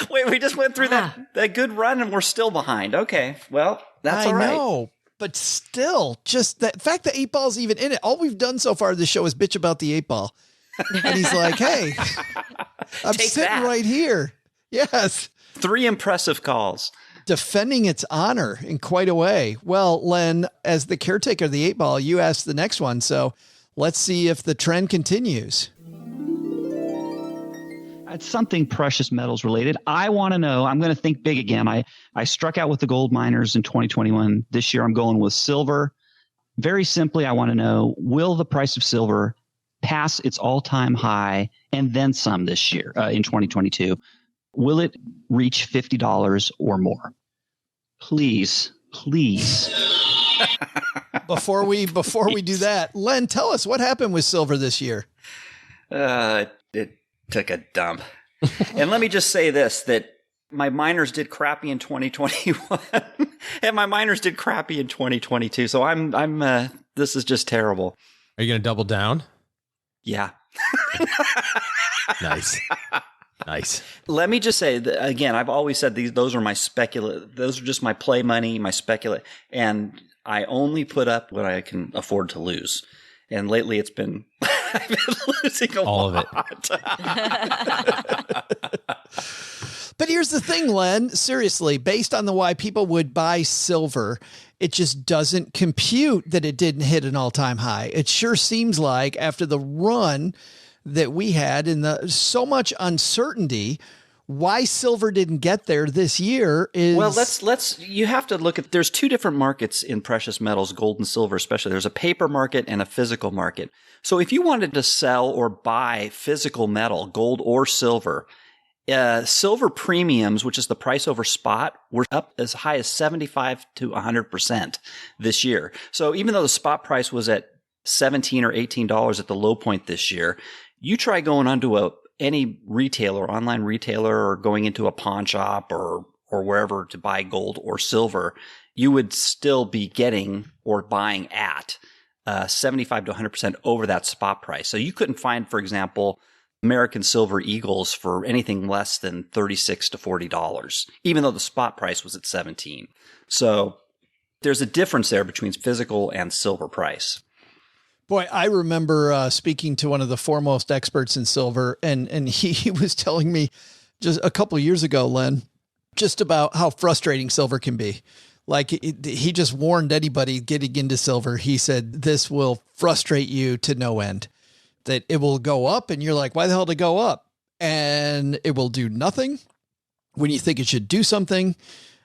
We just went through that good run and we're still behind. Okay. Well, that's all right. I know, but still, just the fact that 8-Ball's even in it. All we've done so far this show is bitch about the 8-Ball. And he's like, hey, I'm Take sitting that. right here. Yes. 3 impressive calls. Defending its honor in quite a way. Well, Len, as the caretaker of the 8-Ball, you asked the next one. So let's see if the trend continues. It's something precious metals related. I want to know, I'm going to think big again. I struck out with the gold miners in 2021. This year I'm going with silver. Very simply, I want to know, will the price of silver pass its all-time high and then some this year in 2022? Will it reach $50 or more? Please. Before we do that, Len, tell us what happened with silver this year. It took a dump. And let me just say this, that my miners did crappy in 2021 and my miners did crappy in 2022. So I'm this is just terrible. Are you going to double down? Yeah. Nice. Let me just say that, again, I've always said those are my those are just my play money, my speculate, and I only put up what I can afford to lose. And lately it's been, I've been losing all lot. of it. But here's the thing, Len, seriously, based on the why people would buy silver, it just doesn't compute that it didn't hit an all-time high. It sure seems like after the run that we had and so much uncertainty, why silver didn't get there this year is... Well, you have to look at, there's 2 different markets in precious metals, gold and silver especially. There's a paper market and a physical market. So if you wanted to sell or buy physical metal, gold or silver, silver premiums, which is the price over spot, were up as high as 75 to 100% this year. So even though the spot price was at $17 or $18 at the low point this year, you try going onto any retailer, online retailer, or going into a pawn shop or wherever to buy gold or silver, you would still be getting or buying at 75 to 100% over that spot price. So you couldn't find, for example, American Silver Eagles for anything less than $36 to $40, even though the spot price was at 17. So there's a difference there between physical and silver price. Boy, I remember speaking to one of the foremost experts in silver, and he was telling me just a couple of years ago, Len, just about how frustrating silver can be. Like he just warned anybody getting into silver. He said, this will frustrate you to no end, that it will go up. And you're like, why the hell did it go up? and it will do nothing when you think it should do something.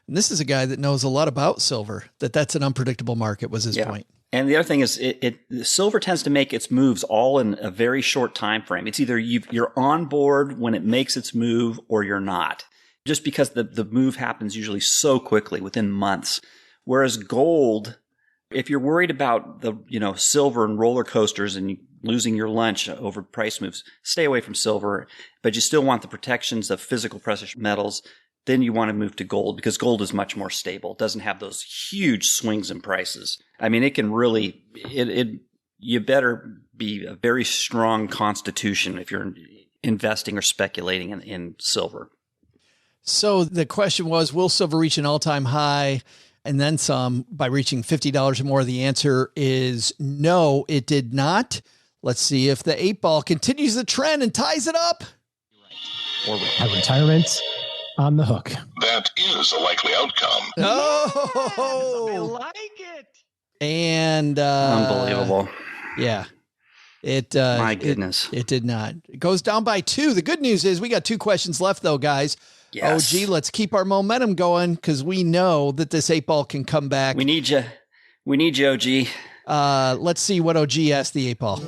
And this is a guy that knows a lot about silver, that's an unpredictable market was his point. And the other thing is silver tends to make its moves all in a very short time frame. It's either you're on board when it makes its move or you're not, just because the move happens usually so quickly within months. Whereas gold, if you're worried about the silver and roller coasters and losing your lunch over price moves, stay away from silver, but you still want the protections of physical precious metals. Then you want to move to gold because gold is much more stable. It doesn't have those huge swings in prices. I mean, it can really, you better be a very strong constitution if you're investing or speculating in silver. So the question was, will silver reach an all-time high and then some by reaching $50 or more? The answer is no, it did not. Let's see if the 8-ball continues the trend and ties it up. Or retirement on the hook. That is a likely outcome. Oh, I like it. And unbelievable. Yeah. My goodness. It did not. It goes down by 2. The good news is we got 2 questions left though, guys. Yes. OG, let's keep our momentum going because we know that this 8-ball can come back. We need you. We need you, OG. Let's see what OG asked the 8-ball.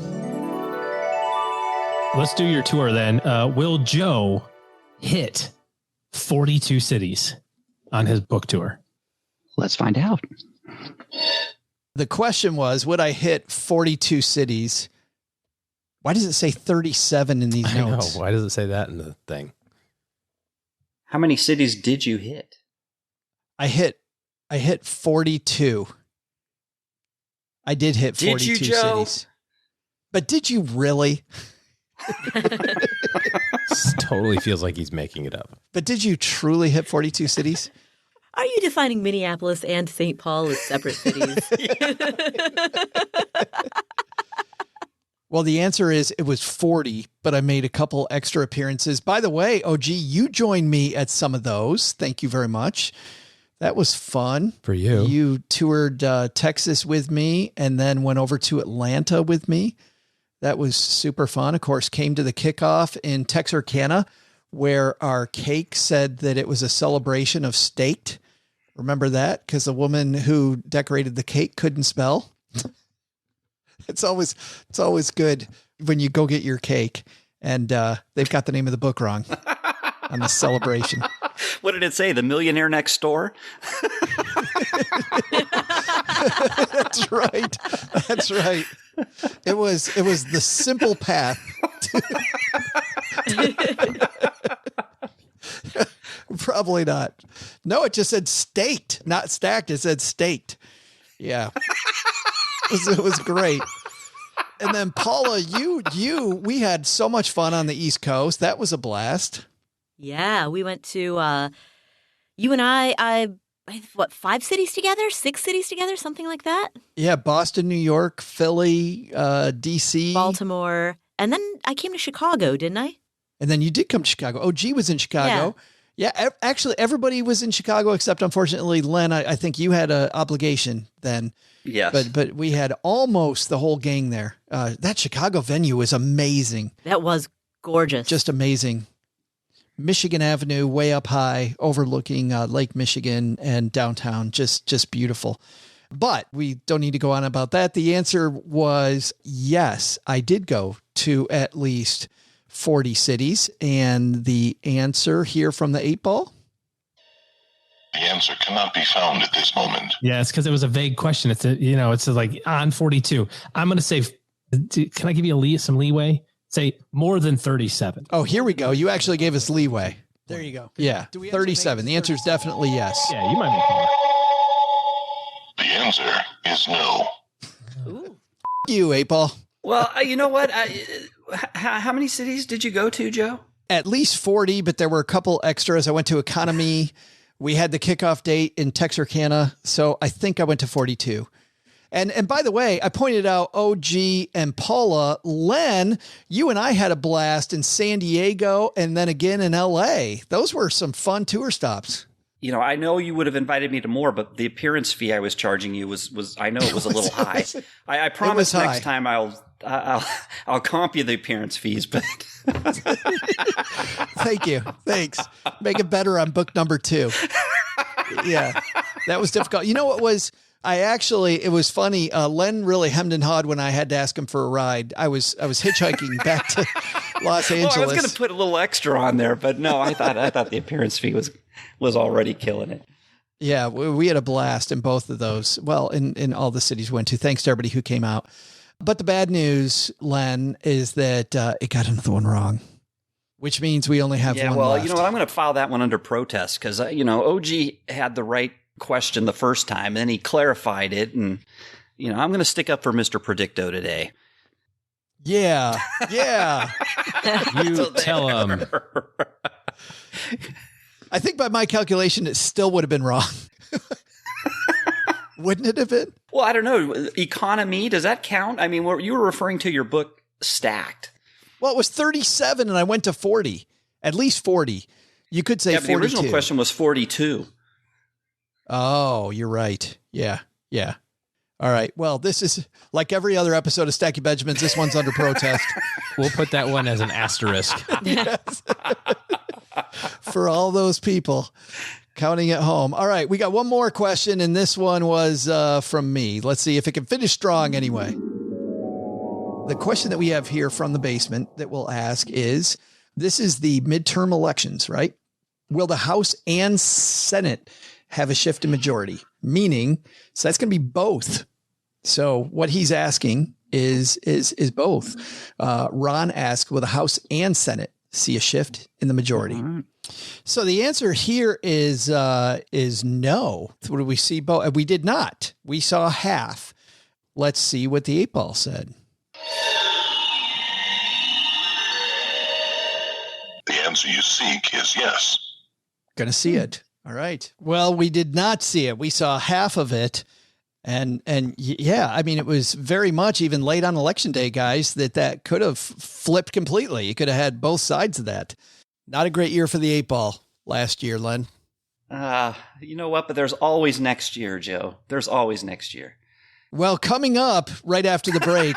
Let's do your tour then. Will Joe hit 42 cities on his book tour? Let's find out. The question was, would I hit 42 cities? Why does it say 37 in these notes? I know. Why does it say that in the thing? How many cities did you hit? I hit 42. I did hit 42 did you, Joe? cities. But did you really? This totally feels like he's making it up. But did you truly hit 42 cities? Are you defining Minneapolis and St. Paul as separate cities? Well, the answer is it was 40, but I made a couple extra appearances. By the way, OG, you joined me at some of those. Thank you very much. That was fun. For you. You toured Texas with me and then went over to Atlanta with me. That was super fun. Of course, came to the kickoff in Texarkana where our cake said that it was a celebration of staked. Remember that? Because the woman who decorated the cake couldn't spell. It's always good when you go get your cake and they've got the name of the book wrong on the celebration. What did it say? The Millionaire Next Door? That's right. That's right. It was the simple path. Probably not. No, it just said staked, not stacked. It said staked. Yeah. It was great. And then Paula, we had so much fun on the East Coast. That was a blast. Yeah, we went to, you and I, 5 cities together, 6 cities together, something like that. Yeah, Boston, New York, Philly, DC. Baltimore. And then I came to Chicago, didn't I? And then you did come to Chicago. OG was in Chicago. Yeah, actually, everybody was in Chicago except, unfortunately, Len, I think you had an obligation then. Yes. But we had almost the whole gang there. That Chicago venue was amazing. That was gorgeous. Just amazing. Michigan Avenue, way up high, overlooking Lake Michigan and downtown. Just beautiful. But we don't need to go on about that. The answer was yes, I did go to at least 40 cities. And the answer here from the 8-ball? The answer cannot be found at this moment. Yeah, it's because it was a vague question. It's like on 42. I'm going to say, can I give you some leeway? Say more than 37. Oh, here we go. You actually gave us leeway. There you go. Yeah, 37. The answer is definitely yes. Yeah, you might make more. The answer is no. Ooh. You, 8-ball. Well, you know what? How many cities did you go to, Joe? At least 40, but there were a couple extras. I went to Economy. We had the kickoff date in Texarkana, so I think I went to 42. And by the way, I pointed out OG and Paula. Len, you and I had a blast in San Diego and then again in LA. Those were some fun tour stops. I know you would have invited me to more, but the appearance fee I was charging you was I know it was a little high. I promise next time I'll comp you the appearance fees, but Thank you. Thanks. Make it better on book number 2. Yeah, that was difficult. You know what was, it was funny. Len really hemmed and hawed when I had to ask him for a ride. I was hitchhiking back to Los Angeles. Well, I was going to put a little extra on there, but no, I thought the appearance fee was already killing it. Yeah, we had a blast in both of those. Well, in all the cities we went to. Thanks to everybody who came out. But the bad news, Len, is that it got another one wrong, which means we only have one left. You know what? I'm going to file that one under protest because, OG had the right question the first time, and then he clarified it. And, I'm going to stick up for Mr. Predicto today. Yeah. You tell him. I think by my calculation, it still would have been wrong. Wouldn't it have been? Well, I don't know. Economy, does that count? I mean, you were referring to your book Stacked. Well, it was 37 and I went to 40, at least 40. You could say 42. The original question was 42. Oh, you're right. Yeah. All right. Well, this is like every other episode of Stacky Benjamins. This one's under protest. We'll put that one as an asterisk. Yes. For all those people counting at home. All right. We got one more question, and this one was from me. Let's see if it can finish strong anyway. The question that we have here from the basement that we'll ask is, this is the midterm elections, right? Will the House and Senate have a shift in majority? Meaning, so that's going to be both. So what he's asking is both. Ron asked, will the House and Senate see a shift in the majority? So the answer here is no. What did we see? Both? We did not. We saw half. Let's see what the 8-ball said. The answer you seek is yes. Going to see it. All right. Well, we did not see it. We saw half of it. And yeah, I mean, it was very much even late on election day, guys, that could have flipped completely. You could have had both sides of that. Not a great year for the 8-ball last year, Len. You know what? But there's always next year, Joe. There's always next year. Well, coming up right after the break.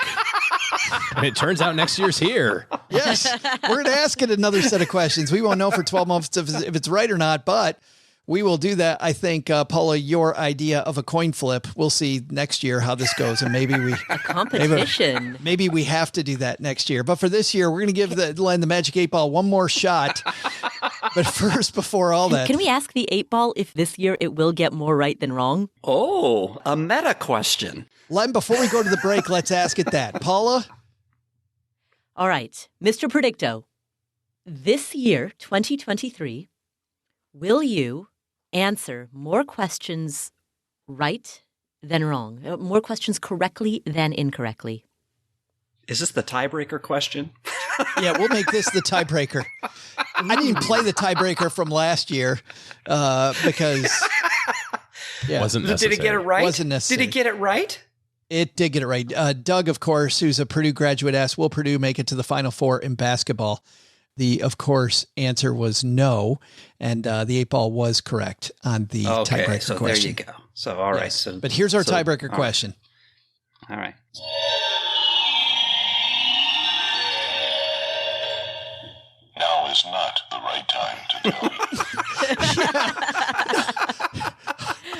And it turns out next year's here. Yes. We're going to ask it another set of questions. We won't know for 12 months if it's right or not, but we will do that. I think, Paula, your idea of a coin flip, we'll see next year how this goes. And maybe a competition. Maybe we have to do that next year. But for this year, we're going to give Len the Magic 8-ball one more shot. But first, before all that. Can we ask the 8-ball if this year it will get more right than wrong? Oh, a meta question. Len, before we go to the break, let's ask it that. Paula? All right. Mr. Predicto, this year, 2023, will you answer more questions right than wrong? More questions correctly than incorrectly? Is this the tiebreaker question? Yeah, we'll make this the tiebreaker. I didn't even play the tiebreaker from last year because wasn't necessary. Did it get it right? Wasn't necessary. Did it get it right? It did get it right. Doug, of course, who's a Purdue graduate, asked, will Purdue make it to the Final Four in basketball? The, of course, answer was no. And the 8-ball was correct on the tiebreaker question. There you go. So, all right. Yes. So, but here's our tiebreaker question. All right. Now is not the right time to tell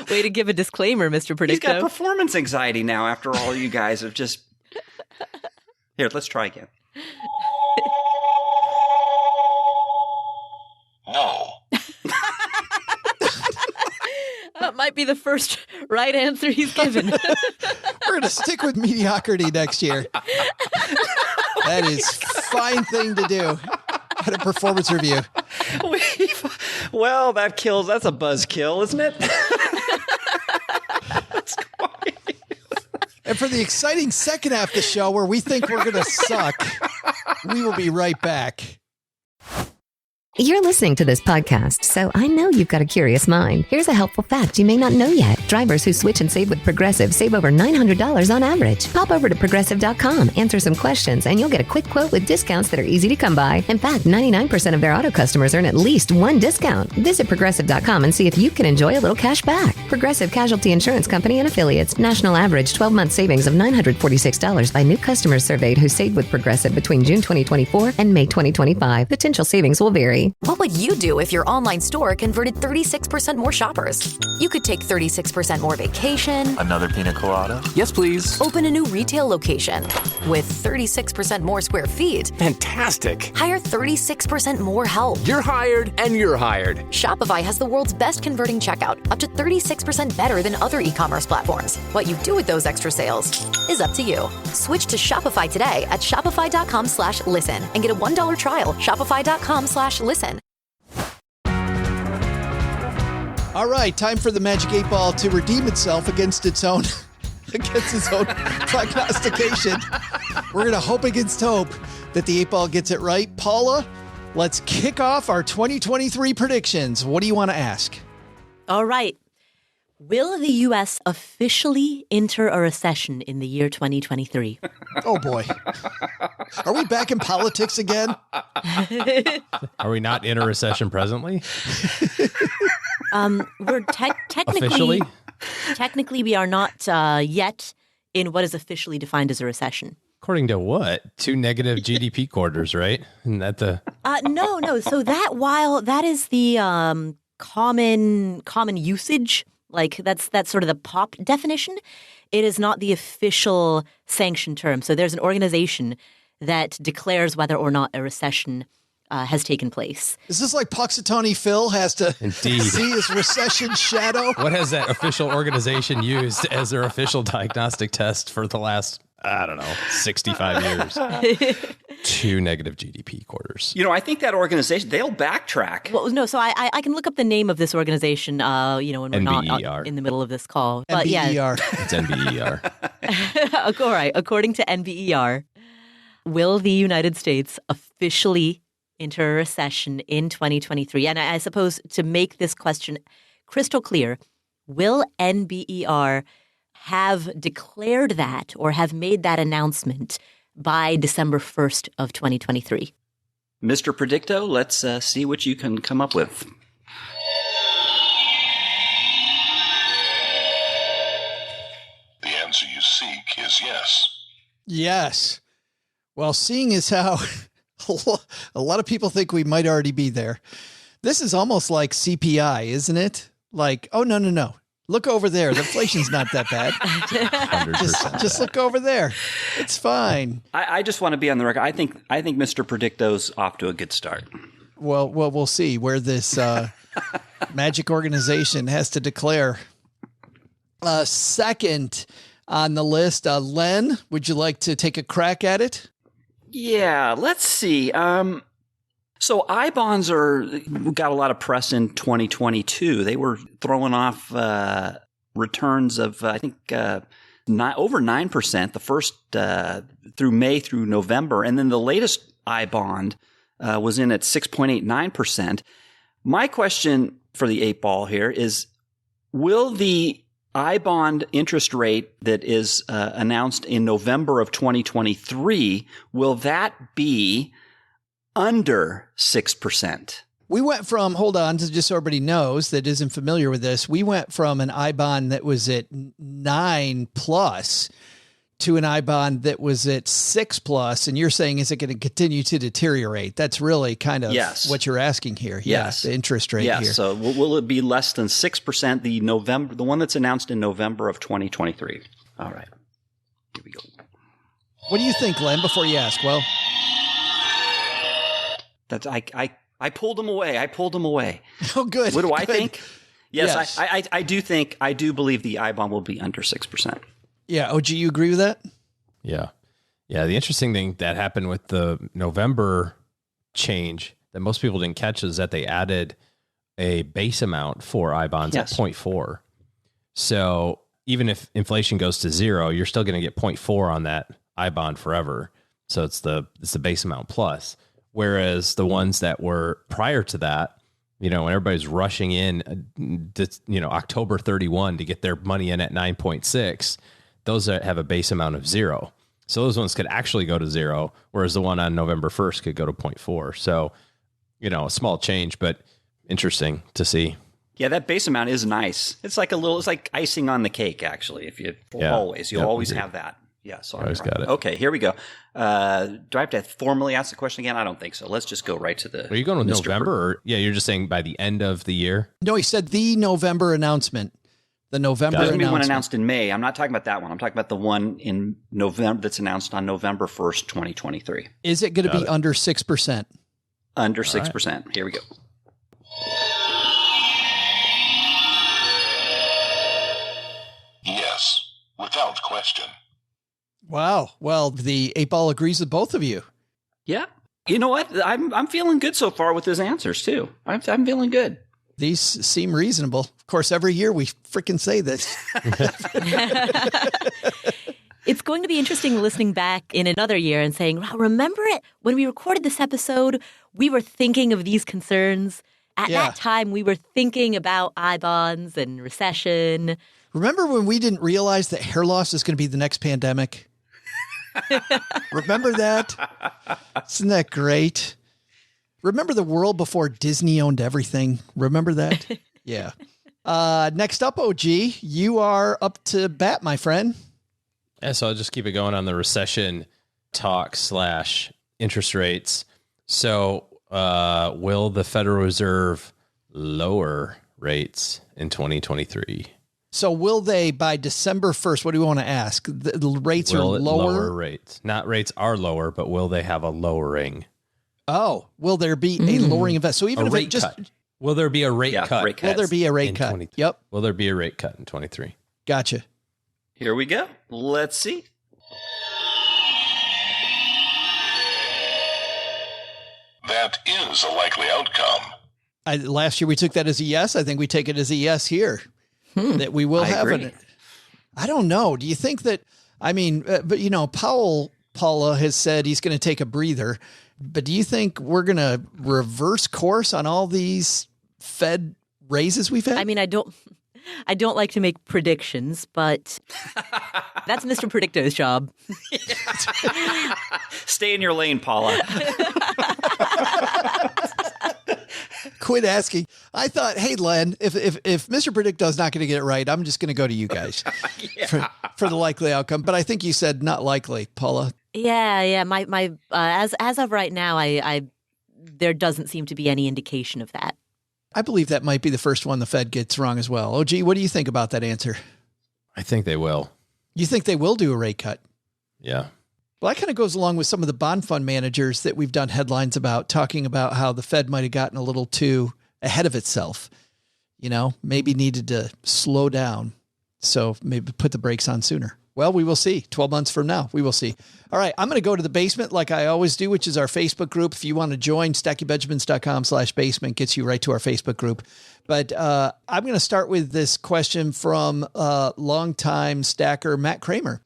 you. Way to give a disclaimer, Mr. Predicto. He's got performance anxiety now after all you guys have just... Here, let's try again. No. That might be the first right answer he's given. We're going to stick with mediocrity next year. That is a fine thing to do at a performance review. Well, that kills. That's a buzz kill, isn't it? And for the exciting second half of the show where we think we're going to suck, we will be right back. You're listening to this podcast, so I know you've got a curious mind. Here's a helpful fact you may not know yet. Drivers who switch and save with Progressive save over $900 on average. Pop over to Progressive.com, answer some questions, and you'll get a quick quote with discounts that are easy to come by. In fact, 99% of their auto customers earn at least one discount. Visit Progressive.com and see if you can enjoy a little cash back. Progressive Casualty Insurance Company and Affiliates. National average 12-month savings of $946 by new customers surveyed who saved with Progressive between June 2024 and May 2025. Potential savings will vary. What would you do if your online store converted 36% more shoppers? You could take 36% more vacation. Another pina colada? Yes, please. Open a new retail location with 36% more square feet. Fantastic. Hire 36% more help. You're hired and you're hired. Shopify has the world's best converting checkout, up to 36% better than other e-commerce platforms. What you do with those extra sales is up to you. Switch to Shopify today at shopify.com/listen and get a $1 trial. Shopify.com/listen. All right, time for the Magic 8 Ball to redeem itself against its own prognostication. We're going to hope against hope that the 8 Ball gets it right. Paula, let's kick off our 2023 predictions. What do you want to ask? All right. Will the U.S. officially enter a recession in the year 2023? Oh, boy. Are we back in politics again? Are we not in a recession presently? We're Officially? technically we are not yet in what is officially defined as a recession. According to what? 2 negative GDP quarters, right? Isn't that the... No. So while that is the common usage, like that's sort of the pop definition, it is not the official sanctioned term. So there's an organization that declares whether or not a recession has taken place. Is this like Puxatawny Phil has to see his recession shadow? What has that official organization used as their official diagnostic test for the last, 65 years? 2 negative GDP quarters. I think that organization, they'll backtrack. Well, no, so I can look up the name of this organization, when we're NBER. not in the middle of this call. But NBER. It's NBER. All right. According to NBER, will the United States officially enter a recession in 2023? And I suppose to make this question crystal clear, will NBER have declared that or have made that announcement by December 1st of 2023? Mr. Predicto, let's see what you can come up with. The answer you seek is yes. Yes. Well, seeing as how a lot of people think we might already be there, this is almost like CPI, isn't it? Like, oh, no. Look over there. The inflation's not that bad. Just look over there. It's fine. I just want to be on the record. I think Mr. Predicto's off to a good start. Well, we'll see where this magic organization has to declare. Second on the list, Len, would you like to take a crack at it? Yeah, let's see. So I-bonds got a lot of press in 2022. They were throwing off returns of, I think, over 9%, the first through May through November. And then the latest I-bond was in at 6.89%. My question for the 8 Ball here is, will the I-bond interest rate that is announced in November of 2023, will that be under 6%? We went from, hold on, just so everybody knows that isn't familiar with this, we went from an I-bond that was at 9+ to an I-bond that was at 6+, and you're saying, is it going to continue to deteriorate? That's really kind of what you're asking here. Yes. The interest rate here. So will it be less than 6%, the one that's announced in November of 2023? All right. Here we go. What do you think, Len, before you ask? Well, that's I pulled them away. Oh, good. What do I think? Yes. I do believe the I-bond will be under 6%. Yeah. OG, you agree with that? Yeah. The interesting thing that happened with the November change that most people didn't catch is that they added a base amount for I-bonds at 0.4. So even if inflation goes to 0, you're still going to get 0.4 on that I-bond forever. So it's the base amount plus. Whereas the ones that were prior to that, when everybody's rushing in, October 31 to get their money in at 9.6, those have a base amount of 0. So those ones could actually go to 0, whereas the one on November 1st could go to 0.4. So, a small change, but interesting to see. Yeah, that base amount is nice. It's like it's like icing on the cake, actually. You'll always have that. Yeah, so always got it. Okay, here we go. Do I have to formally ask the question again? I don't think so. Let's just go right to the. Are you going with November? Or, you're just saying by the end of the year? No, he said the November announcement. The November There's going to be one announcement. announced in May. I'm not talking about that one. I'm talking about the one in November that's announced on November 1st, 2023. Is it going to be under 6%? Under 6%. Right. Here we go. Yes, without question. Wow. Well, the 8 Ball agrees with both of you. Yeah. You know what? I'm feeling good so far with his answers, too. I'm feeling good. These seem reasonable. Of course, every year we freaking say this. It's going to be interesting listening back in another year and saying, wow, remember it? When we recorded this episode, we were thinking of these concerns. At that time, we were thinking about I-bonds and recession. Remember when we didn't realize that hair loss is going to be the next pandemic? Remember that? Isn't that great? Remember the world before Disney owned everything? Remember that? Yeah. Next up, OG, you are up to bat, my friend. Yeah, so I'll just keep it going on the recession talk / interest rates. So will the Federal Reserve lower rates in 2023? So will they by December 1st? What do we want to ask? The rates are lower? Lower rates. Not rates are lower, but will they have a lowering? Oh, will there be a lowering of that? So even if it just cut. Will there be a rate cut? Will there be a rate cut? Yep. Will there be a rate cut in 23? Gotcha. Here we go. Let's see. That is a likely outcome. Last year we took that as a yes. I think we take it as a yes here. That we will have it. I don't know. Do you think that, but Paula has said he's going to take a breather, but do you think we're going to reverse course on all these Fed raises we've had? I mean, I don't like to make predictions, but that's Mr. Predicto's job. Stay in your lane, Paula. Quit asking. I thought, hey, Len, if Mr. Predicto's not going to get it right, I'm just going to go to you guys for the likely outcome. But I think you said not likely, Paula. Yeah. My as of right now, I there doesn't seem to be any indication of that. I believe that might be the first one the Fed gets wrong as well. OG, what do you think about that answer? I think they will. You think they will do a rate cut? Yeah. Well, that kind of goes along with some of the bond fund managers that we've done headlines about, talking about how the Fed might have gotten a little too ahead of itself, maybe needed to slow down. So maybe put the brakes on sooner. Well, we will see. 12 months from now, we will see. All right, I'm going to go to the basement like I always do, which is our Facebook group. If you want to join, StackyBenjamins.com/basement gets you right to our Facebook group. But I'm going to start with this question from longtime stacker Matt Kramer.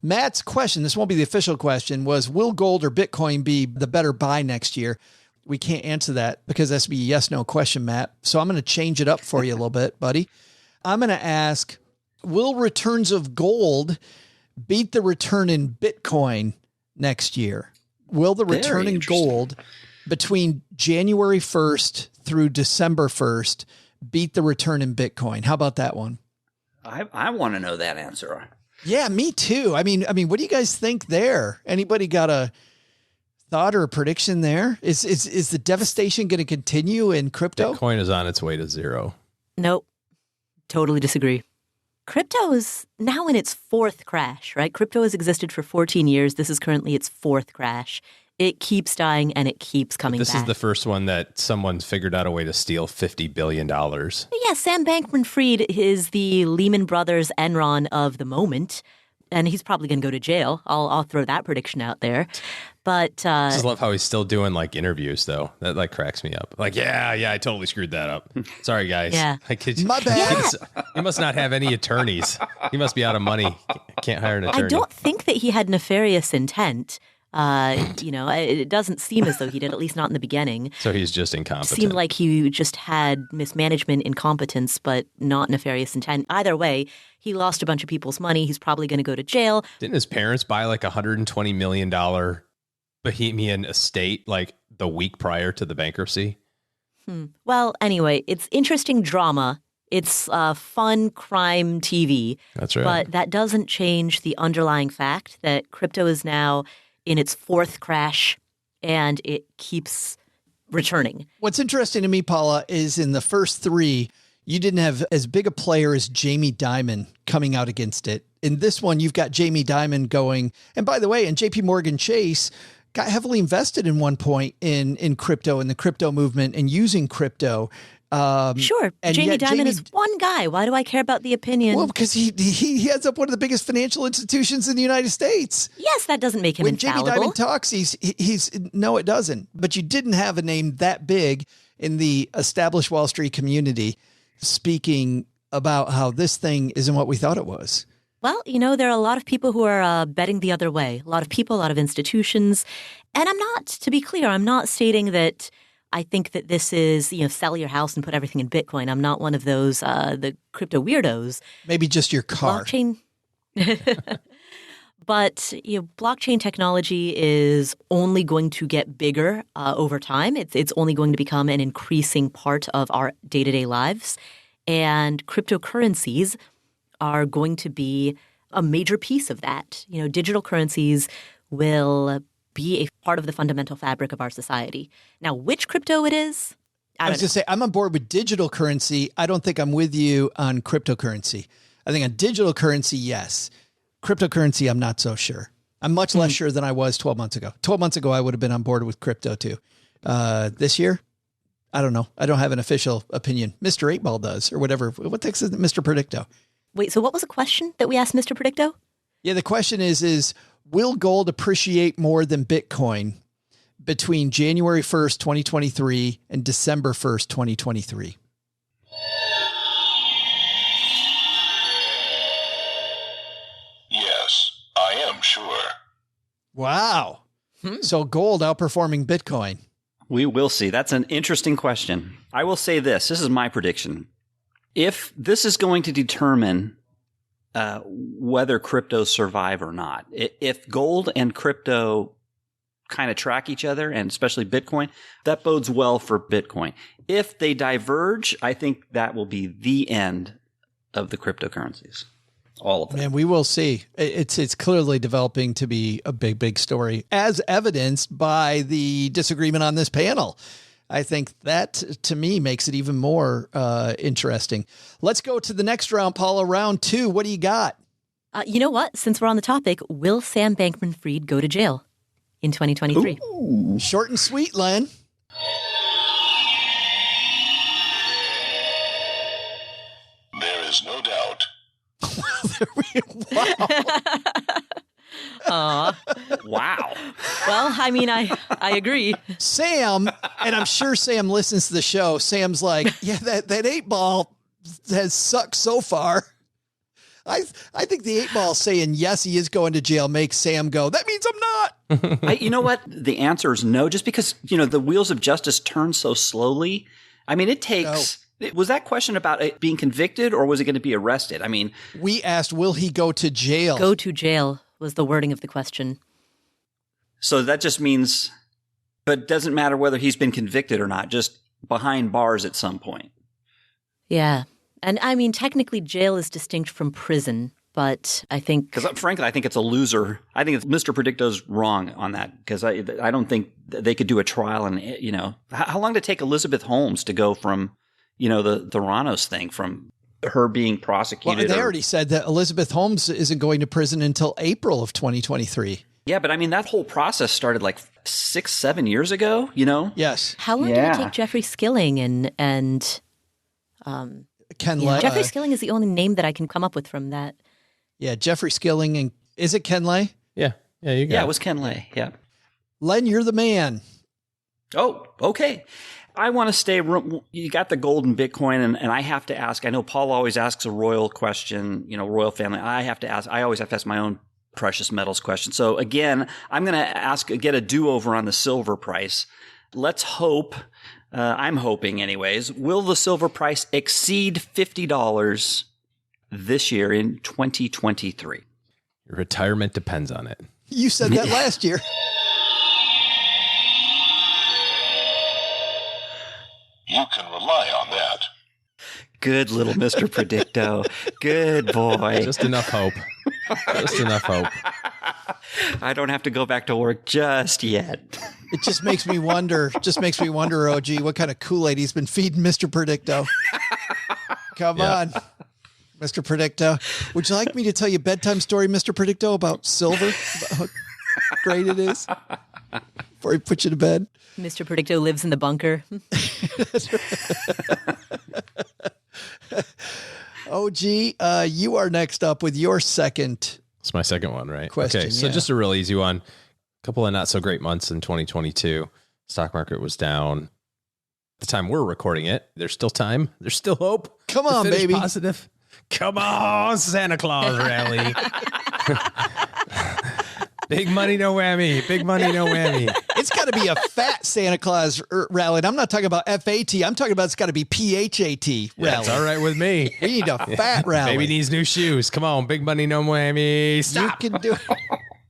Matt's question, this won't be the official question, was will gold or Bitcoin be the better buy next year? We can't answer that because that's be a yes/no question, Matt. So I'm going to change it up for you a little bit, buddy. I'm going to ask, will returns of gold beat the return in Bitcoin next year? Will the return in gold between January 1st through December 1st beat the return in Bitcoin? How about that one? I want to know that answer. Yeah, me too. I mean, what do you guys think there? Anybody got a thought or a prediction there? Is the devastation going to continue in crypto? Bitcoin is on its way to 0. Nope. Totally disagree. Crypto is now in its 4th crash, right? Crypto has existed for 14 years. This is currently its 4th crash. It keeps dying and it keeps coming back. This is the first one that someone's figured out a way to steal $50 billion. Yeah, Sam Bankman-Fried is the Lehman Brothers Enron of the moment, and he's probably going to go to jail. I'll throw that prediction out there. But I just love how he's still doing interviews though. That cracks me up. Yeah, I totally screwed that up. Sorry, guys. Yeah. My bad. He must not have any attorneys. He must be out of money. Can't hire an attorney. I don't think that he had nefarious intent. It doesn't seem as though he did, at least not in the beginning. So he's just incompetent. Seemed like he just had mismanagement, incompetence, but not nefarious intent. Either way, he lost a bunch of people's money. He's probably going to go to jail. Didn't his parents buy like $120 million Bohemian estate like the week prior to the bankruptcy? Well, anyway, it's interesting drama. It's fun crime TV. That's right. But that doesn't change the underlying fact that crypto is now in its fourth crash, and it keeps returning. What's interesting to me, Paula, is in the first three, you didn't have as big a player as Jamie Dimon coming out against it. In this one, you've got Jamie Dimon going, and by the way, and JP Morgan Chase got heavily invested in one point in crypto and the crypto movement and using crypto. Sure. And Jamie yet Dimon is one guy. Why do I care about the opinion? Well, because he heads up one of the biggest financial institutions in the United States. Yes, that doesn't make him when infallible. Jamie Dimon talks, he's no, it doesn't. But you didn't have a name that big in the established Wall Street community speaking about how this thing isn't what we thought it was. Well, there are a lot of people who are betting the other way. A lot of people, a lot of institutions. And to be clear, I'm not stating that I think that this is, sell your house and put everything in Bitcoin. I'm not one of those, the crypto weirdos. Maybe just your car. Blockchain. But, blockchain technology is only going to get bigger over time. It's only going to become an increasing part of our day-to-day lives. And cryptocurrencies are going to be a major piece of that. Digital currencies will be a part of the fundamental fabric of our society. Now, which crypto it is, I was going to say, I'm on board with digital currency. I don't think I'm with you on cryptocurrency. I think on digital currency, yes. Cryptocurrency, I'm not so sure. I'm much less sure than I was 12 months ago. 12 months ago, I would have been on board with crypto too. This year, I don't know. I don't have an official opinion. Mr. 8-Ball does, or whatever. What the heck is it, Mr. Predicto? Wait, so what was the question that we asked Mr. Predicto? Yeah, the question is will gold appreciate more than Bitcoin between January 1st, 2023 and December 1st, 2023? Yes, I am sure. Wow. So gold outperforming Bitcoin. We will see. That's an interesting question. I will say this. This is my prediction. If this is going to determine whether cryptos survive or not, if gold and crypto kind of track each other, and especially Bitcoin, that bodes well for Bitcoin. If they diverge, I think that will be the end of the cryptocurrencies. All of them. And we will see. It's clearly developing to be a big, big story, as evidenced by the disagreement on this panel. I think that, to me, makes it even more interesting. Let's go to the next round, Paula. Round 2. What do you got? You know what? Since we're on the topic, will Sam Bankman-Fried go to jail in 2023? Ooh. Short and sweet, Len. There is no doubt. Wow. Wow. Well, I mean, I agree. Sam, and I'm sure Sam listens to the show. Sam's like, yeah, that 8-Ball has sucked so far. I think the 8-Ball saying, yes, he is going to jail makes Sam go, that means I'm not. You know what? The answer is no, just because, the wheels of justice turn so slowly. I mean, it takes... Was that question about it being convicted, or was it going to be arrested? I mean, we asked, will he go to jail? Go to jail was the wording of the question. So that just means, but it doesn't matter whether he's been convicted or not, just behind bars at some point. Yeah. And I mean, technically jail is distinct from prison, but I think... Because frankly, I think it's a loser. I think Mr. Predicto's wrong on that, because I don't think they could do a trial. And, how long did it take Elizabeth Holmes to go from... the Theranos thing, from her being prosecuted. Well, they already said that Elizabeth Holmes isn't going to prison until April of 2023. Yeah, but I mean, that whole process started like 6-7 years ago, Yes. How long did it take Jeffrey Skilling and Ken Lay? Jeffrey Skilling is the only name that I can come up with from that. Yeah, Jeffrey Skilling. And is it Ken Lay? Yeah. Yeah, you got it was Ken Lay. Yeah. Len, you're the man. Oh, okay. I want to stay. You got the gold and Bitcoin, and I have to ask. I know Paul always asks a royal question, royal family. I always have to ask my own precious metals question. So again, I'm going to get a do-over on the silver price. Let's hope, I'm hoping anyways, will the silver price exceed $50 this year in 2023? Your retirement depends on it. You said that last year. You can rely on that. Good little Mr. Predicto. Good boy. Just enough hope. Just enough hope. I don't have to go back to work just yet. It just makes me wonder, OG, what kind of Kool-Aid he's been feeding Mr. Predicto. Come on, Mr. Predicto. Would you like me to tell you a bedtime story, Mr. Predicto, about silver? About how great it is before he puts you to bed? Mr. Predicto lives in the bunker. OG, you are next up with your second. It's my second one, right? Question, okay, so just a real easy one. A couple of not so great months in 2022. Stock market was down. The time we're recording it, there's still time. There's still hope. Come on, baby. Positive. Come on, Santa Claus rally. Big money, no whammy. Big money, no whammy. It's got to be a fat Santa Claus rally. And I'm not talking about FAT. I'm talking about it's got to be PHAT rally. That's all right with me. We need a fat rally. Baby needs new shoes. Come on, big money, no whammy. Stop. You can do it.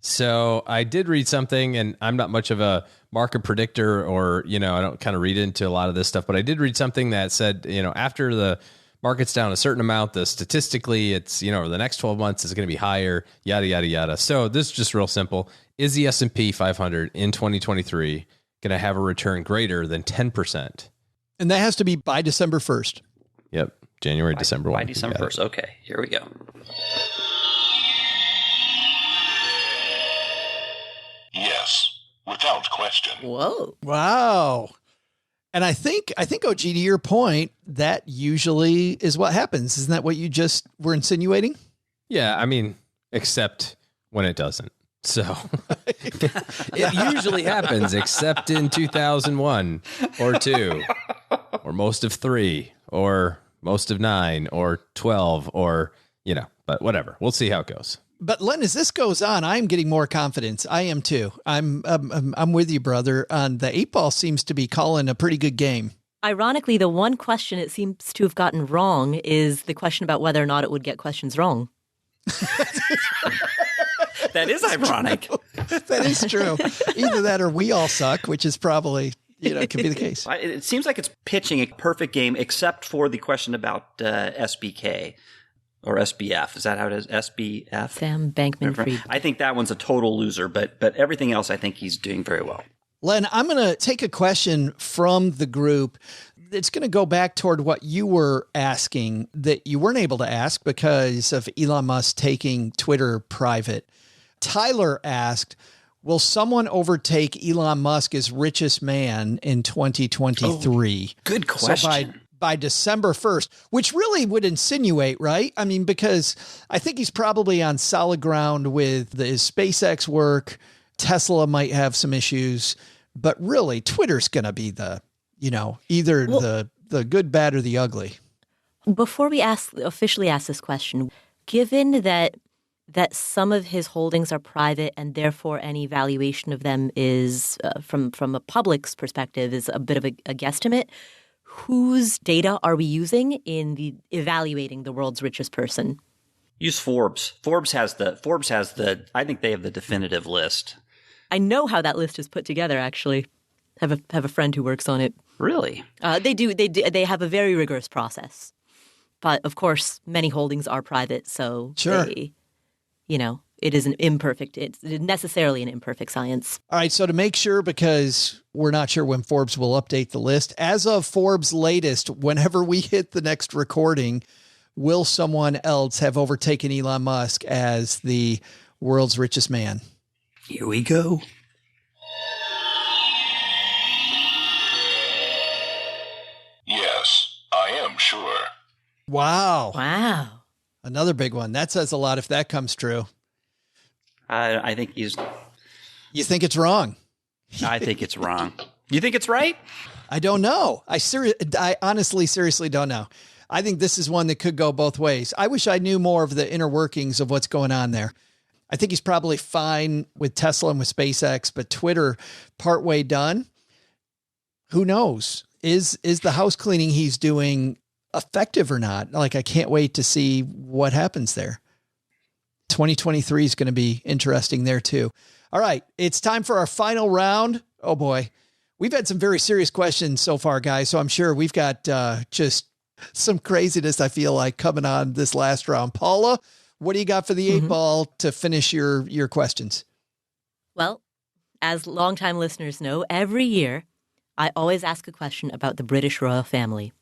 So I did read something, and I'm not much of a market predictor, or, I don't kind of read into a lot of this stuff, but I did read something that said, after the market's down a certain amount, statistically it's, over the next 12 months is going to be higher, yada, yada, yada. So this is just real simple. Is the S&P 500 in 2023 going to have a return greater than 10%? And that has to be by December 1st. Yep. December 1. By December 1st. Okay, here we go. Yes, without question. Whoa. Wow. And I think OG, to your point, that usually is what happens. Isn't that what you just were insinuating? Yeah, I mean, except when it doesn't. So it usually happens, except in 2001 or 2 or most of 3 or most of 9 or 12 or, but whatever. We'll see how it goes. But Len, as this goes on, I'm getting more confidence. I am too. I'm with you, brother. The 8-ball seems to be calling a pretty good game. Ironically, the one question it seems to have gotten wrong is the question about whether or not it would get questions wrong. That is ironic. That is true. Either that or we all suck, which is probably, could be the case. It seems like it's pitching a perfect game, except for the question about SBK. Or SBF. Is that how it is? SBF? Sam Bankman-Fried. I think that one's a total loser, but everything else I think he's doing very well. Len, I'm going to take a question from the group. It's going to go back toward what you were asking that you weren't able to ask because of Elon Musk taking Twitter private. Tyler asked, will someone overtake Elon Musk as richest man in 2023? Oh, good question. So by December 1st, which really would insinuate, right? I mean, because I think he's probably on solid ground with his SpaceX work. Tesla might have some issues, but really Twitter's going to be the, either the good, bad, or the ugly. Before we officially ask this question, given that some of his holdings are private and therefore any valuation of them is, from a public's perspective, is a bit of a guesstimate, whose data are we using in evaluating the world's richest person? Use Forbes. Forbes has the. I think they have the definitive list. I know how that list is put together. Actually, have a friend who works on it. Really? They do. They have a very rigorous process. But of course, many holdings are private, so sure. It is it's necessarily an imperfect science. All right. So to make sure, because we're not sure when Forbes will update the list, as of Forbes' latest, whenever we hit the next recording, will someone else have overtaken Elon Musk as the world's richest man? Here we go. Yes, I am sure. Wow. Another big one. That says a lot if that comes true. I think he's... You think it's wrong? I think it's wrong. You think it's right? I don't know. I honestly, seriously don't know. I think this is one that could go both ways. I wish I knew more of the inner workings of what's going on there. I think he's probably fine with Tesla and with SpaceX, but Twitter partway done. Who knows? Is the house cleaning he's doing effective or not? Like, I can't wait to see what happens there. 2023 is going to be interesting there too. All right. It's time for our final round. Oh boy. We've had some very serious questions so far, guys. So I'm sure we've got just some craziness, I feel like, coming on this last round. Paula, what do you got for the 8-ball to finish your questions? Well, as longtime listeners know, every year I always ask a question about the British royal family.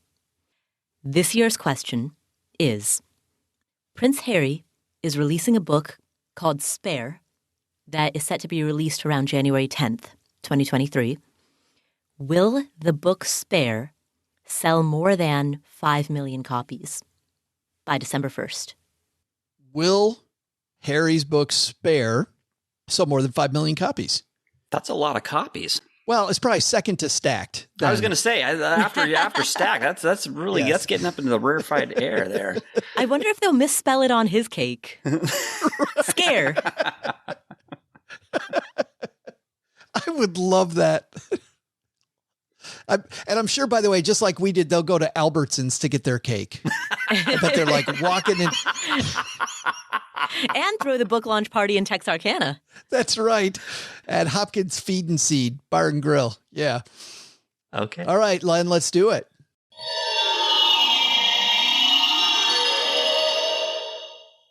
This year's question is, Prince Harry is releasing a book called Spare that is set to be released around January 10th, 2023. Will the book Spare sell more than 5 million copies by December 1st? Will Harry's book Spare sell more than 5 million copies? That's a lot of copies. Well, it's probably second to Stacked. I was going to say, after Stacked, that's really, that's getting up into the rarefied air there. I wonder if they'll misspell it on his cake. Scare. I would love that. And I'm sure, by the way, just like we did, they'll go to Albertsons to get their cake. I bet they're like walking in. And throw the book launch party in Texarkana. That's right. At Hopkins Feed and Seed Bar and Grill. Yeah. Okay. All right, Len, let's do it.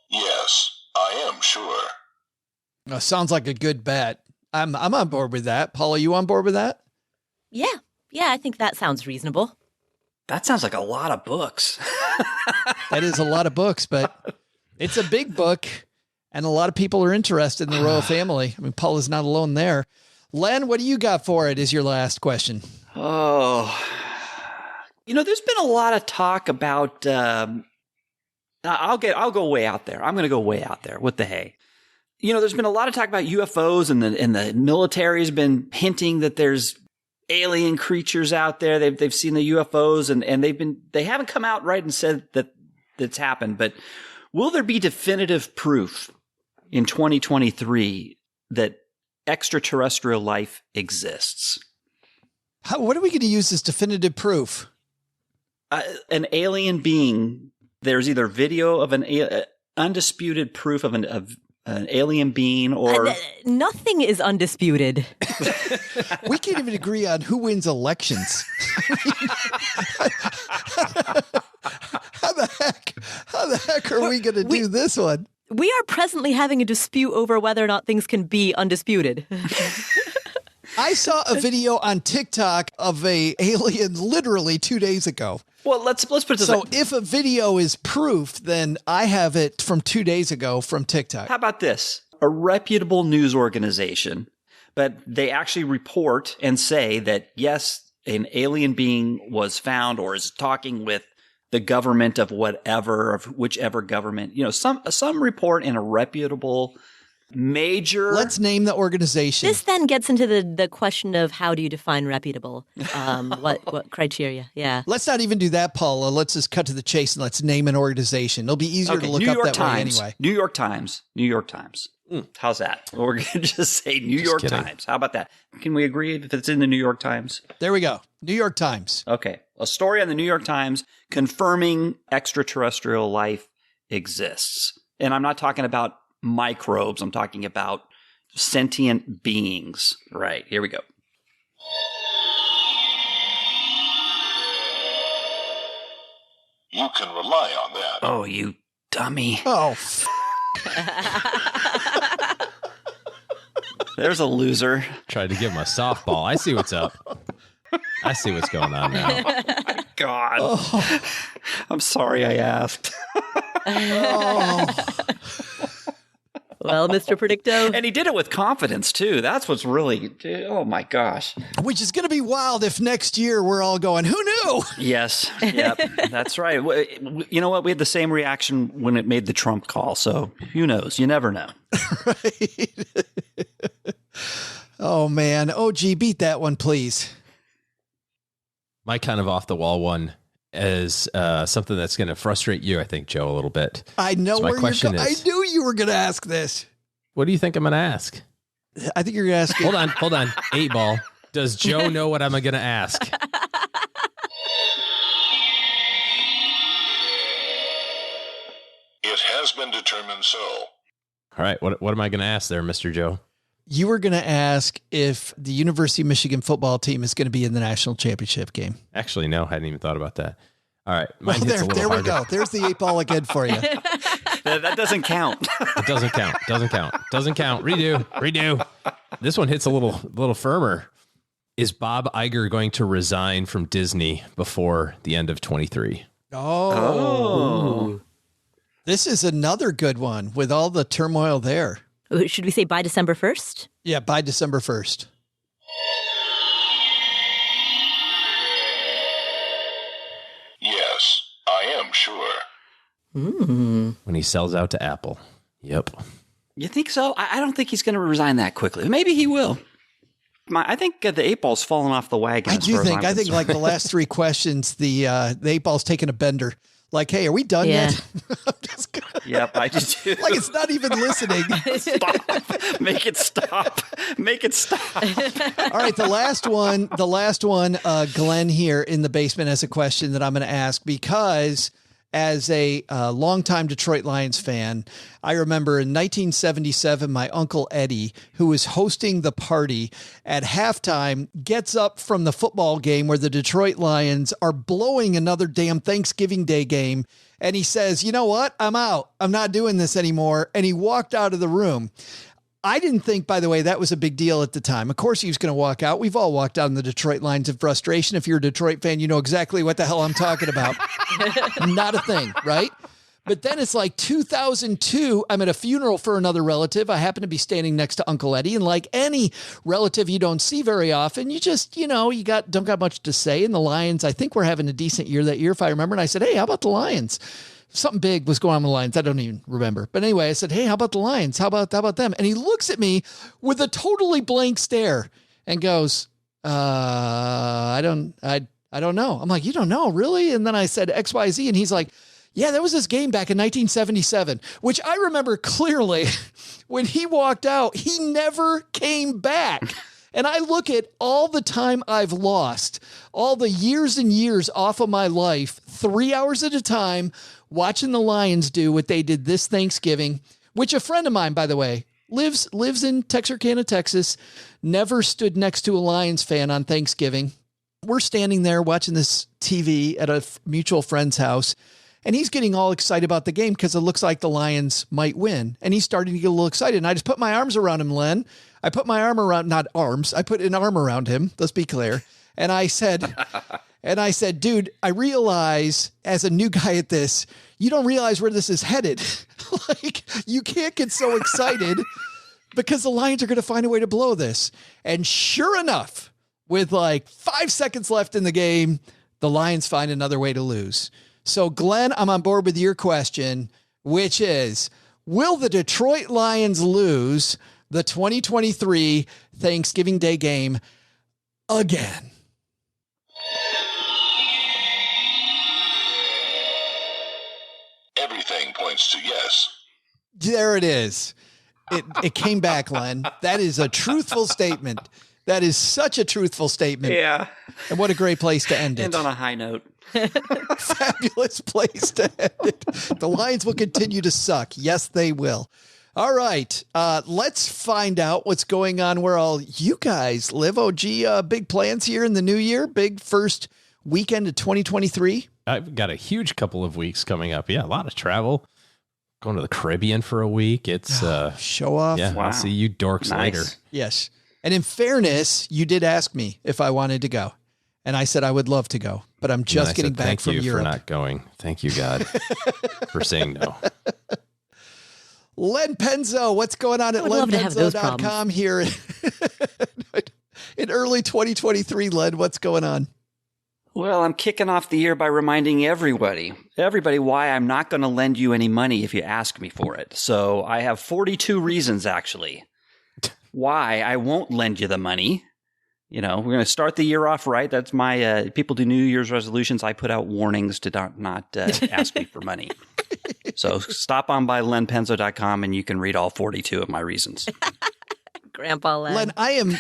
Yes, I am sure. Sounds like a good bet. I'm on board with that. Paula, you on board with that? Yeah, I think that sounds reasonable. That sounds like a lot of books. That is a lot of books, but it's a big book, and a lot of people are interested in the royal family. I mean, Paula's not alone there. Len, what do you got for it is your last question. Oh, there's been a lot of talk about, I'll go way out there. I'm going to go way out there. What the hey? There's been a lot of talk about UFOs, and the military's been hinting that there's alien creatures out there. They've seen the UFOs, and they haven't come out right and said that that's happened. But will there be definitive proof in 2023 that extraterrestrial life exists? What are we going to use as definitive proof? An alien being. There's either video of an undisputed proof of an alien being, or nothing is undisputed. We can't even agree on who wins elections. How the heck are we going to do this one? We are presently having a dispute over whether or not things can be undisputed. I saw a video on TikTok of a alien literally 2 days ago. Well, let's put it this way. So way. if a video is proof, then I have it from 2 days ago from TikTok. How about this? A reputable news organization, but they actually report and say that, yes, an alien being was found or is talking with the government of whatever, of whichever government, some report in a reputable major. Let's name the organization. This then gets into the question of how do you define reputable? What criteria? Yeah. Let's not even do that, Paula. Let's just cut to the chase and let's name an organization. It'll be easier to look up that way anyway. New York Times. How's that? We're going to just say New York Times. How about that? Can we agree if it's in the New York Times? There we go. New York Times. Okay. A story on the New York Times confirming extraterrestrial life exists. And I'm not talking about microbes. I'm talking about sentient beings. Right. Here we go. You can rely on that. Oh, you dummy. Oh, There's a loser. Tried to give him a softball. I see what's up. I see what's going on now. Oh, my God. Oh. I'm sorry I asked. Well, Mr. Predicto. And he did it with confidence, too. That's what's really, oh, my gosh. Which is going to be wild if next year we're all going, who knew? Yes. Yep. That's right. You know what? We had the same reaction when it made the Trump call. So who knows? You never know. Right. Oh, man. OG, beat that one, please. My kind of off the wall one is something that's going to frustrate you, I think, Joe, a little bit. I know so where you're going. I knew you were going to ask this. What do you think I'm going to ask? I think you're going to ask. Hold on. 8 Ball. Does Joe know what I'm going to ask? It has been determined so. All right. What am I going to ask there, Mr. Joe? You were going to ask if the University of Michigan football team is going to be in the national championship game. Actually, no, I hadn't even thought about that. All right. Well, there we go. There's the 8 Ball again for you. That doesn't count. It doesn't count. Doesn't count. Redo. This one hits a little firmer. Is Bob Iger going to resign from Disney before the end of 23? Oh. This is another good one with all the turmoil there. Should we say by December 1st? Yeah, by December 1st. Yes, I am sure. When he sells out to Apple. Yep. You think so? I don't think he's going to resign that quickly. Maybe he will. I think the 8 Ball's fallen off the wagon. I think like the last 3 questions, the 8 Ball's taking a bender. Like, hey, are we done yet? I'm just gonna... Yep, I just do. Like it's not even listening. Stop. Make it stop. All right, the last one, Glenn here in the basement has a question that I'm going to ask because as a longtime Detroit Lions fan, I remember in 1977, my Uncle Eddie, who was hosting the party at halftime, gets up from the football game where the Detroit Lions are blowing another damn Thanksgiving Day game. And he says, you know what? I'm out. I'm not doing this anymore. And he walked out of the room. I didn't think, by the way, that was a big deal at the time. Of course, he was going to walk out. We've all walked out in the Detroit Lions in frustration. If you're a Detroit fan, you know exactly what the hell I'm talking about. Not a thing, right? But then it's like 2002. I'm at a funeral for another relative. I happen to be standing next to Uncle Eddie. And like any relative you don't see very often, you just, don't got much to say. And the Lions, I think we're having a decent year that year, if I remember. And I said, hey, how about the Lions? Something big was going on with the Lions. I don't even remember. But anyway, I said, hey, how about the Lions? How about them? And he looks at me with a totally blank stare and goes, I don't know. I'm like, you don't know, really? And then I said XYZ. And he's like, yeah, there was this game back in 1977, which I remember clearly. When he walked out, he never came back. And I look at all the time I've lost, all the years and years off of my life, 3 hours at a time, watching the Lions do what they did this Thanksgiving, which a friend of mine, by the way, lives in Texarkana, Texas, never stood next to a Lions fan on Thanksgiving. We're standing there watching this TV at a mutual friend's house, and he's getting all excited about the game because it looks like the Lions might win. And he's starting to get a little excited. And I just put my arms around him, Len. I put my arm around, not arms, I put an arm around him. Let's be clear. And I said, dude, I realize as a new guy at this, you don't realize where this is headed. Like, you can't get so excited because the Lions are going to find a way to blow this. And sure enough, with like 5 seconds left in the game, the Lions find another way to lose. So, Glenn, I'm on board with your question, which is, will the Detroit Lions lose the 2023 Thanksgiving Day game again? Everything points to yes. There it is. It came back, Len. That is a truthful statement. That is such a truthful statement. Yeah. And what a great place to end it. End on a high note. Fabulous place to end it. The Lions will continue to suck. Yes, they will. All right. Let's find out what's going on where all you guys live. Oh, gee, big plans here in the new year. Big first weekend of 2023. I've got a huge couple of weeks coming up. Yeah, a lot of travel. Going to the Caribbean for a week. It's show off. Yeah, wow. I'll see you dorks later. Yes. And in fairness, you did ask me if I wanted to go. And I said I would love to go, but I'm just getting back from Europe. Thank you for not going. Thank you, God, for saying no. Len Penzo, what's going on at lenpenzo.com here in early 2023, Len? What's going on? Well, I'm kicking off the year by reminding everybody why I'm not going to lend you any money if you ask me for it. So I have 42 reasons, actually, why I won't lend you the money. You know, we're going to start the year off right. That's my people do New Year's resolutions. I put out warnings to not ask me for money. So stop on by lenpenzo.com and you can read all 42 of my reasons. Grandpa Len. Len, I am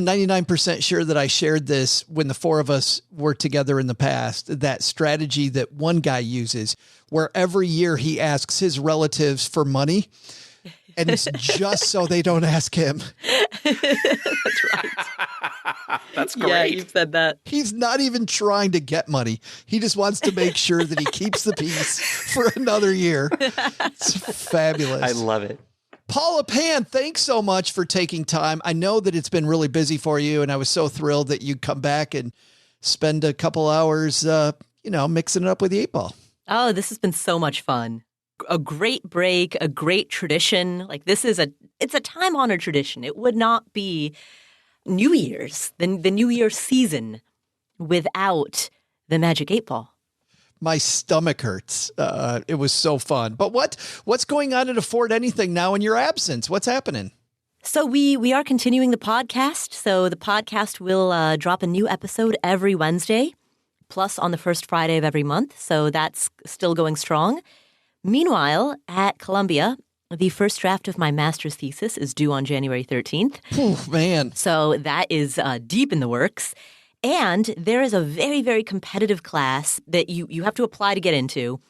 99% sure that I shared this when the four of us were together in the past, that strategy that one guy uses where every year he asks his relatives for money. And it's just so they don't ask him. That's right. That's great. Yeah, you've said that. He's not even trying to get money. He just wants to make sure that he keeps the peace for another year. It's fabulous. I love it. Paula Pan, thanks so much for taking time. I know that it's been really busy for you, and I was so thrilled that you'd come back and spend a couple hours, mixing it up with the 8-Ball. Oh, this has been so much fun. A great break, a great tradition. Like it's a time-honored tradition. It would not be New Year's, the New Year's season, without the Magic 8-Ball. My stomach hurts. It was so fun. But what's going on at Afford Anything now in your absence? What's happening? So we are continuing the podcast. So the podcast will drop a new episode every Wednesday, plus on the first Friday of every month. So that's still going strong. Meanwhile, at Columbia, the first draft of my master's thesis is due on January 13th. Oh, man. So that is deep in the works. And there is a very, very competitive class that you have to apply to get into.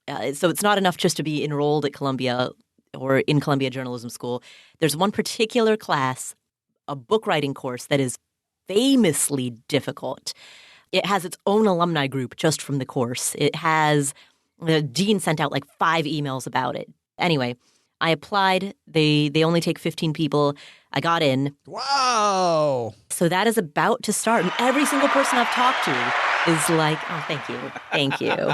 So it's not enough just to be enrolled at Columbia or in Columbia Journalism School. There's one particular class, a book writing course, that is famously difficult. It has its own alumni group just from the course. The dean sent out like 5 emails about it. Anyway, I applied. They only take 15 people. I got in. Wow. So that is about to start. And every single person I've talked to is like, oh, thank you. Thank you.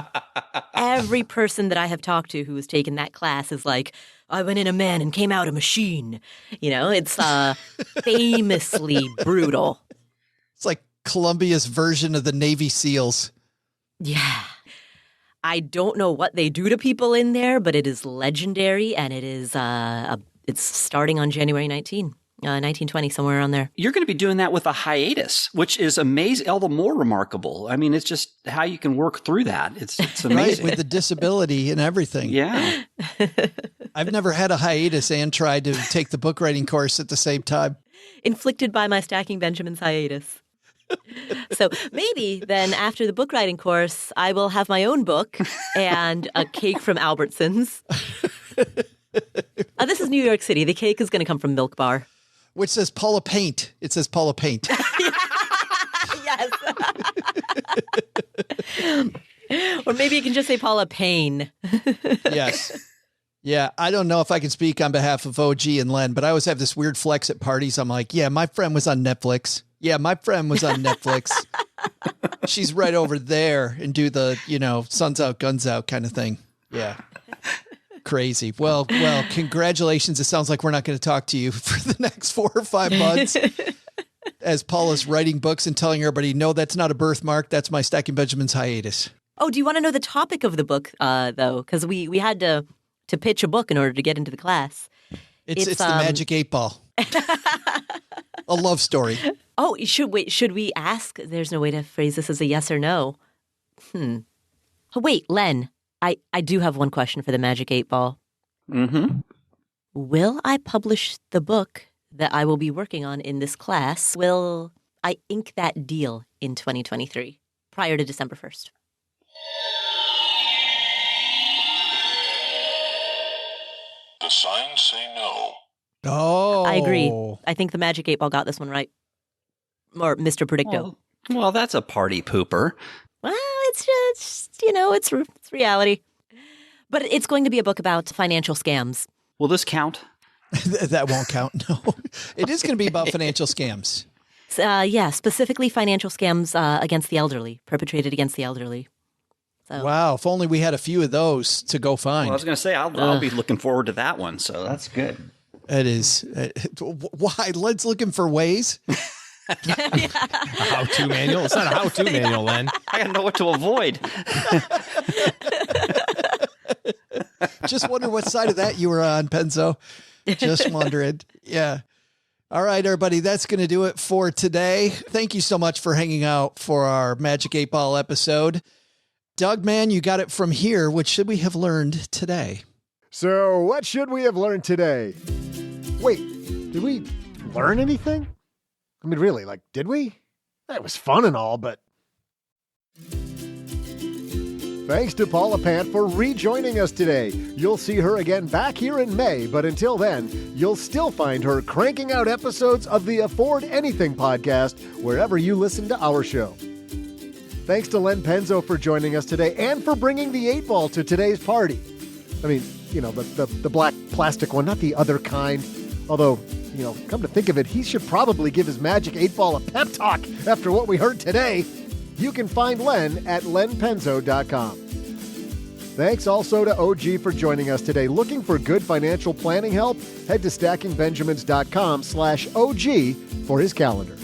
Every person that I have talked to who has taken that class is like, I went in a man and came out a machine. It's famously brutal. It's like Columbia's version of the Navy SEALs. Yeah. I don't know what they do to people in there, but it is legendary, and it is it's starting on January 1920, somewhere around there. You're going to be doing that with a hiatus, which is amazing, all the more remarkable. I mean, it's just how you can work through that. It's amazing. Right, with the disability and everything. Yeah. I've never had a hiatus and tried to take the book writing course at the same time. Inflicted by my Stacking Benjamins hiatus. So maybe then after the book writing course, I will have my own book and a cake from Albertsons. This is New York City. The cake is going to come from Milk Bar. Which says Paula Paint. It says Paula Paint. Yes. Or maybe you can just say Paula Payne. Yes. Yeah, I don't know if I can speak on behalf of OG and Len, but I always have this weird flex at parties. I'm like, yeah, my friend was on Netflix. Yeah, my friend was on Netflix. She's right over there, and do the, suns out, guns out kind of thing. Yeah. Crazy. Well, congratulations. It sounds like we're not going to talk to you for the next 4 or 5 months as Paula's writing books and telling everybody, no, that's not a birthmark. That's my Stacking Benjamins hiatus. Oh, do you want to know the topic of the book, though? Because we had to pitch a book in order to get into the class. It's the Magic 8-Ball. A love story. Oh, should we ask? There's no way to phrase this as a yes or no. Oh, wait, Len, I do have one question for the Magic 8-Ball. Mm-hmm. Will I publish the book that I will be working on in this class? Will I ink that deal in 2023 prior to December 1st? The signs say no. Oh. I agree. I think the Magic 8-Ball got this one right. Or Mr. Predicto. Well, that's a party pooper. Well, it's just, it's reality. But it's going to be a book about financial scams. Will this count? That won't count, no. It is going to be about financial scams. Yeah, specifically financial scams against the elderly, perpetrated against the elderly. So. Wow, if only we had a few of those to go find. Well, I was going to say, I'll be looking forward to that one, so that's good. It is. Why? Len's looking for ways. A how-to manual? It's not a how-to manual, Len. I got to know what to avoid. Just wonder what side of that you were on, Penzo. Just wondering. Yeah. All right, everybody. That's going to do it for today. Thank you so much for hanging out for our Magic 8-Ball episode. Doug, man, you got it from here. What should we have learned today? So, what should we have learned today? Wait, did we learn anything? I mean, really, did we? That was fun and all, but... Thanks to Paula Pant for rejoining us today. You'll see her again back here in May, but until then, you'll still find her cranking out episodes of the Afford Anything podcast wherever you listen to our show. Thanks to Len Penzo for joining us today and for bringing the 8-ball to today's party. I mean, the black plastic one, not the other kind. Although, come to think of it, he should probably give his magic 8-ball a pep talk after what we heard today. You can find Len at lenpenzo.com. Thanks also to OG for joining us today. Looking for good financial planning help? Head to stackingbenjamins.com/OG for his calendar.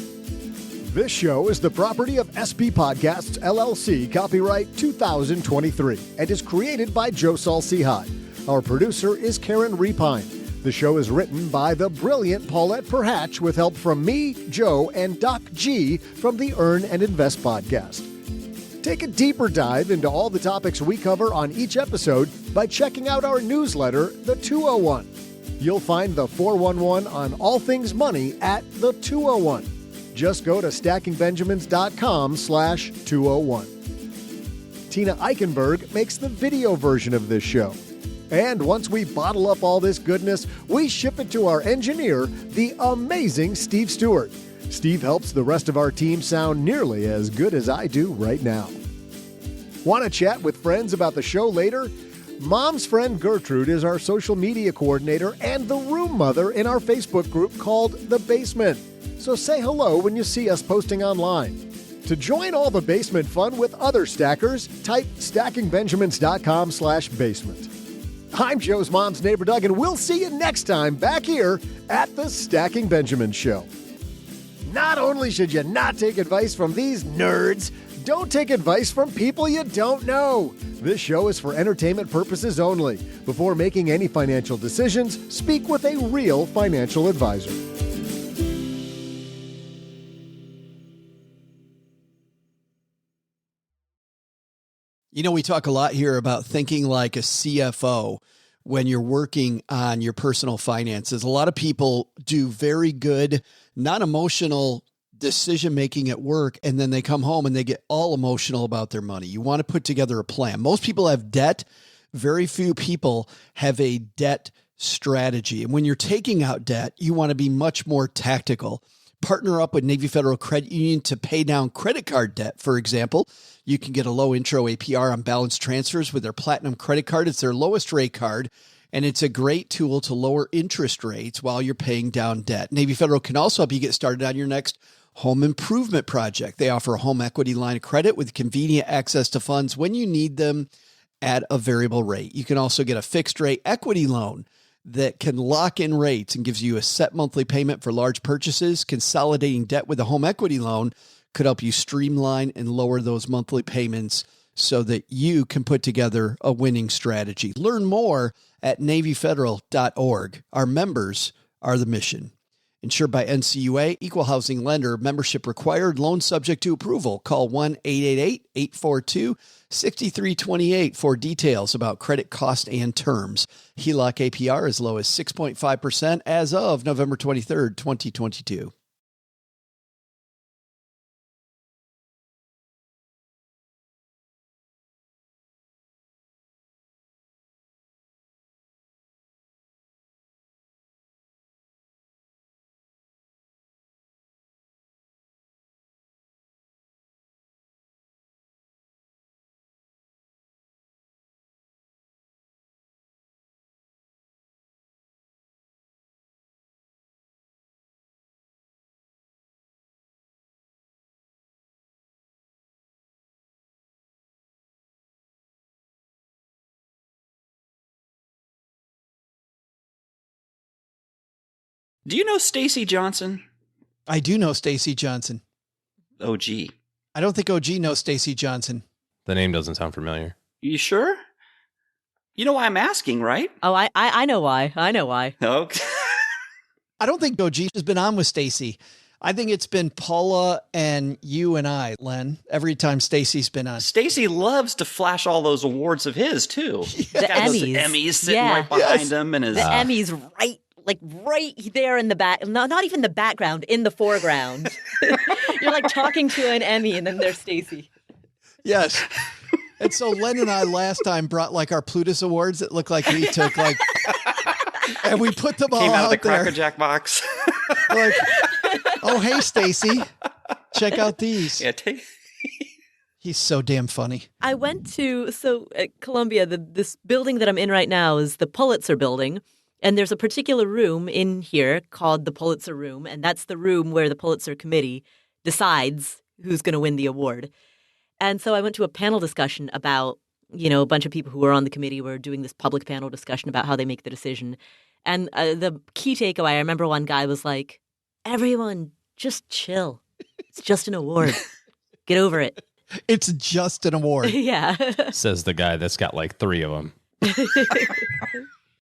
This show is the property of SB Podcasts, LLC, copyright 2023, and is created by Joe Saul-Sehy. Our producer is Karen Repine. The show is written by the brilliant Paulette Perhatch with help from me, Joe, and Doc G from the Earn and Invest podcast. Take a deeper dive into all the topics we cover on each episode by checking out our newsletter, The 201. You'll find the 411 on all things money at The 201. Just go to stackingbenjamins.com/201. Tina Eichenberg makes the video version of this show. And once we bottle up all this goodness, we ship it to our engineer, the amazing Steve Stewart. Steve helps the rest of our team sound nearly as good as I do right now. Want to chat with friends about the show later? Mom's friend Gertrude is our social media coordinator and the room mother in our Facebook group called The Basement. So say hello when you see us posting online. To join all the basement fun with other stackers, type stackingbenjamins.com/basement. I'm Joe's mom's neighbor Doug, and we'll see you next time back here at the Stacking Benjamin Show. Not only should you not take advice from these nerds, don't take advice from people you don't know. This show is for entertainment purposes only. Before making any financial decisions, speak with a real financial advisor. We talk a lot here about thinking like a CFO when you're working on your personal finances. A lot of people do very good, non-emotional decision-making at work, and then they come home and they get all emotional about their money. You want to put together a plan. Most people have debt. Very few people have a debt strategy. And when you're taking out debt, you want to be much more tactical. Partner up with Navy Federal Credit Union to pay down credit card debt, for example. You can get a low intro APR on balance transfers with their Platinum credit card. It's their lowest rate card, and it's a great tool to lower interest rates while you're paying down debt. Navy Federal can also help you get started on your next home improvement project. They offer a home equity line of credit with convenient access to funds when you need them at a variable rate. You can also get a fixed rate equity loan that can lock in rates and gives you a set monthly payment for large purchases. Consolidating debt with a home equity loan could help you streamline and lower those monthly payments so that you can put together a winning strategy. Learn more at NavyFederal.org. Our members are the mission. Insured by NCUA, Equal Housing Lender, membership required, loan subject to approval. Call 1-888-842-6328 for details about credit cost and terms. HELOC APR as low as 6.5% as of November 23rd, 2022. Do you know Stacy Johnson? I do know Stacy Johnson. OG. I don't think OG knows Stacy Johnson. The name doesn't sound familiar. You sure? You know why I'm asking, right? Oh, I know why. I know why. Okay. I don't think OG has been on with Stacy. I think it's been Paula and you and I, Len, every time Stacy's been on. Stacy loves to flash all those awards of his, too. He's The got those Emmys. Emmys sitting Yeah. right behind Yes. him. And his, The Emmy's right there in the back. No, not even the background, in the foreground. You're like talking to an Emmy, and then there's Stacy. Yes. And so Len and I last time brought like our Plutus awards that looked like we took like, and we put them all came out of the out there. Cracker Jack box. Like, oh, hey, Stacy, check out these. Yeah, He's so damn funny. I went to, at Columbia, this building that I'm in right now is the Pulitzer building. And there's a particular room in here called the Pulitzer Room. And that's the room where the Pulitzer Committee decides who's going to win the award. And so I went to a panel discussion about, a bunch of people who were on the committee were doing this public panel discussion about how they make the decision. And the key takeaway, I remember one guy was like, everyone, just chill. It's just an award. Get over it. It's just an award. Yeah. Says the guy that's got like 3 of them.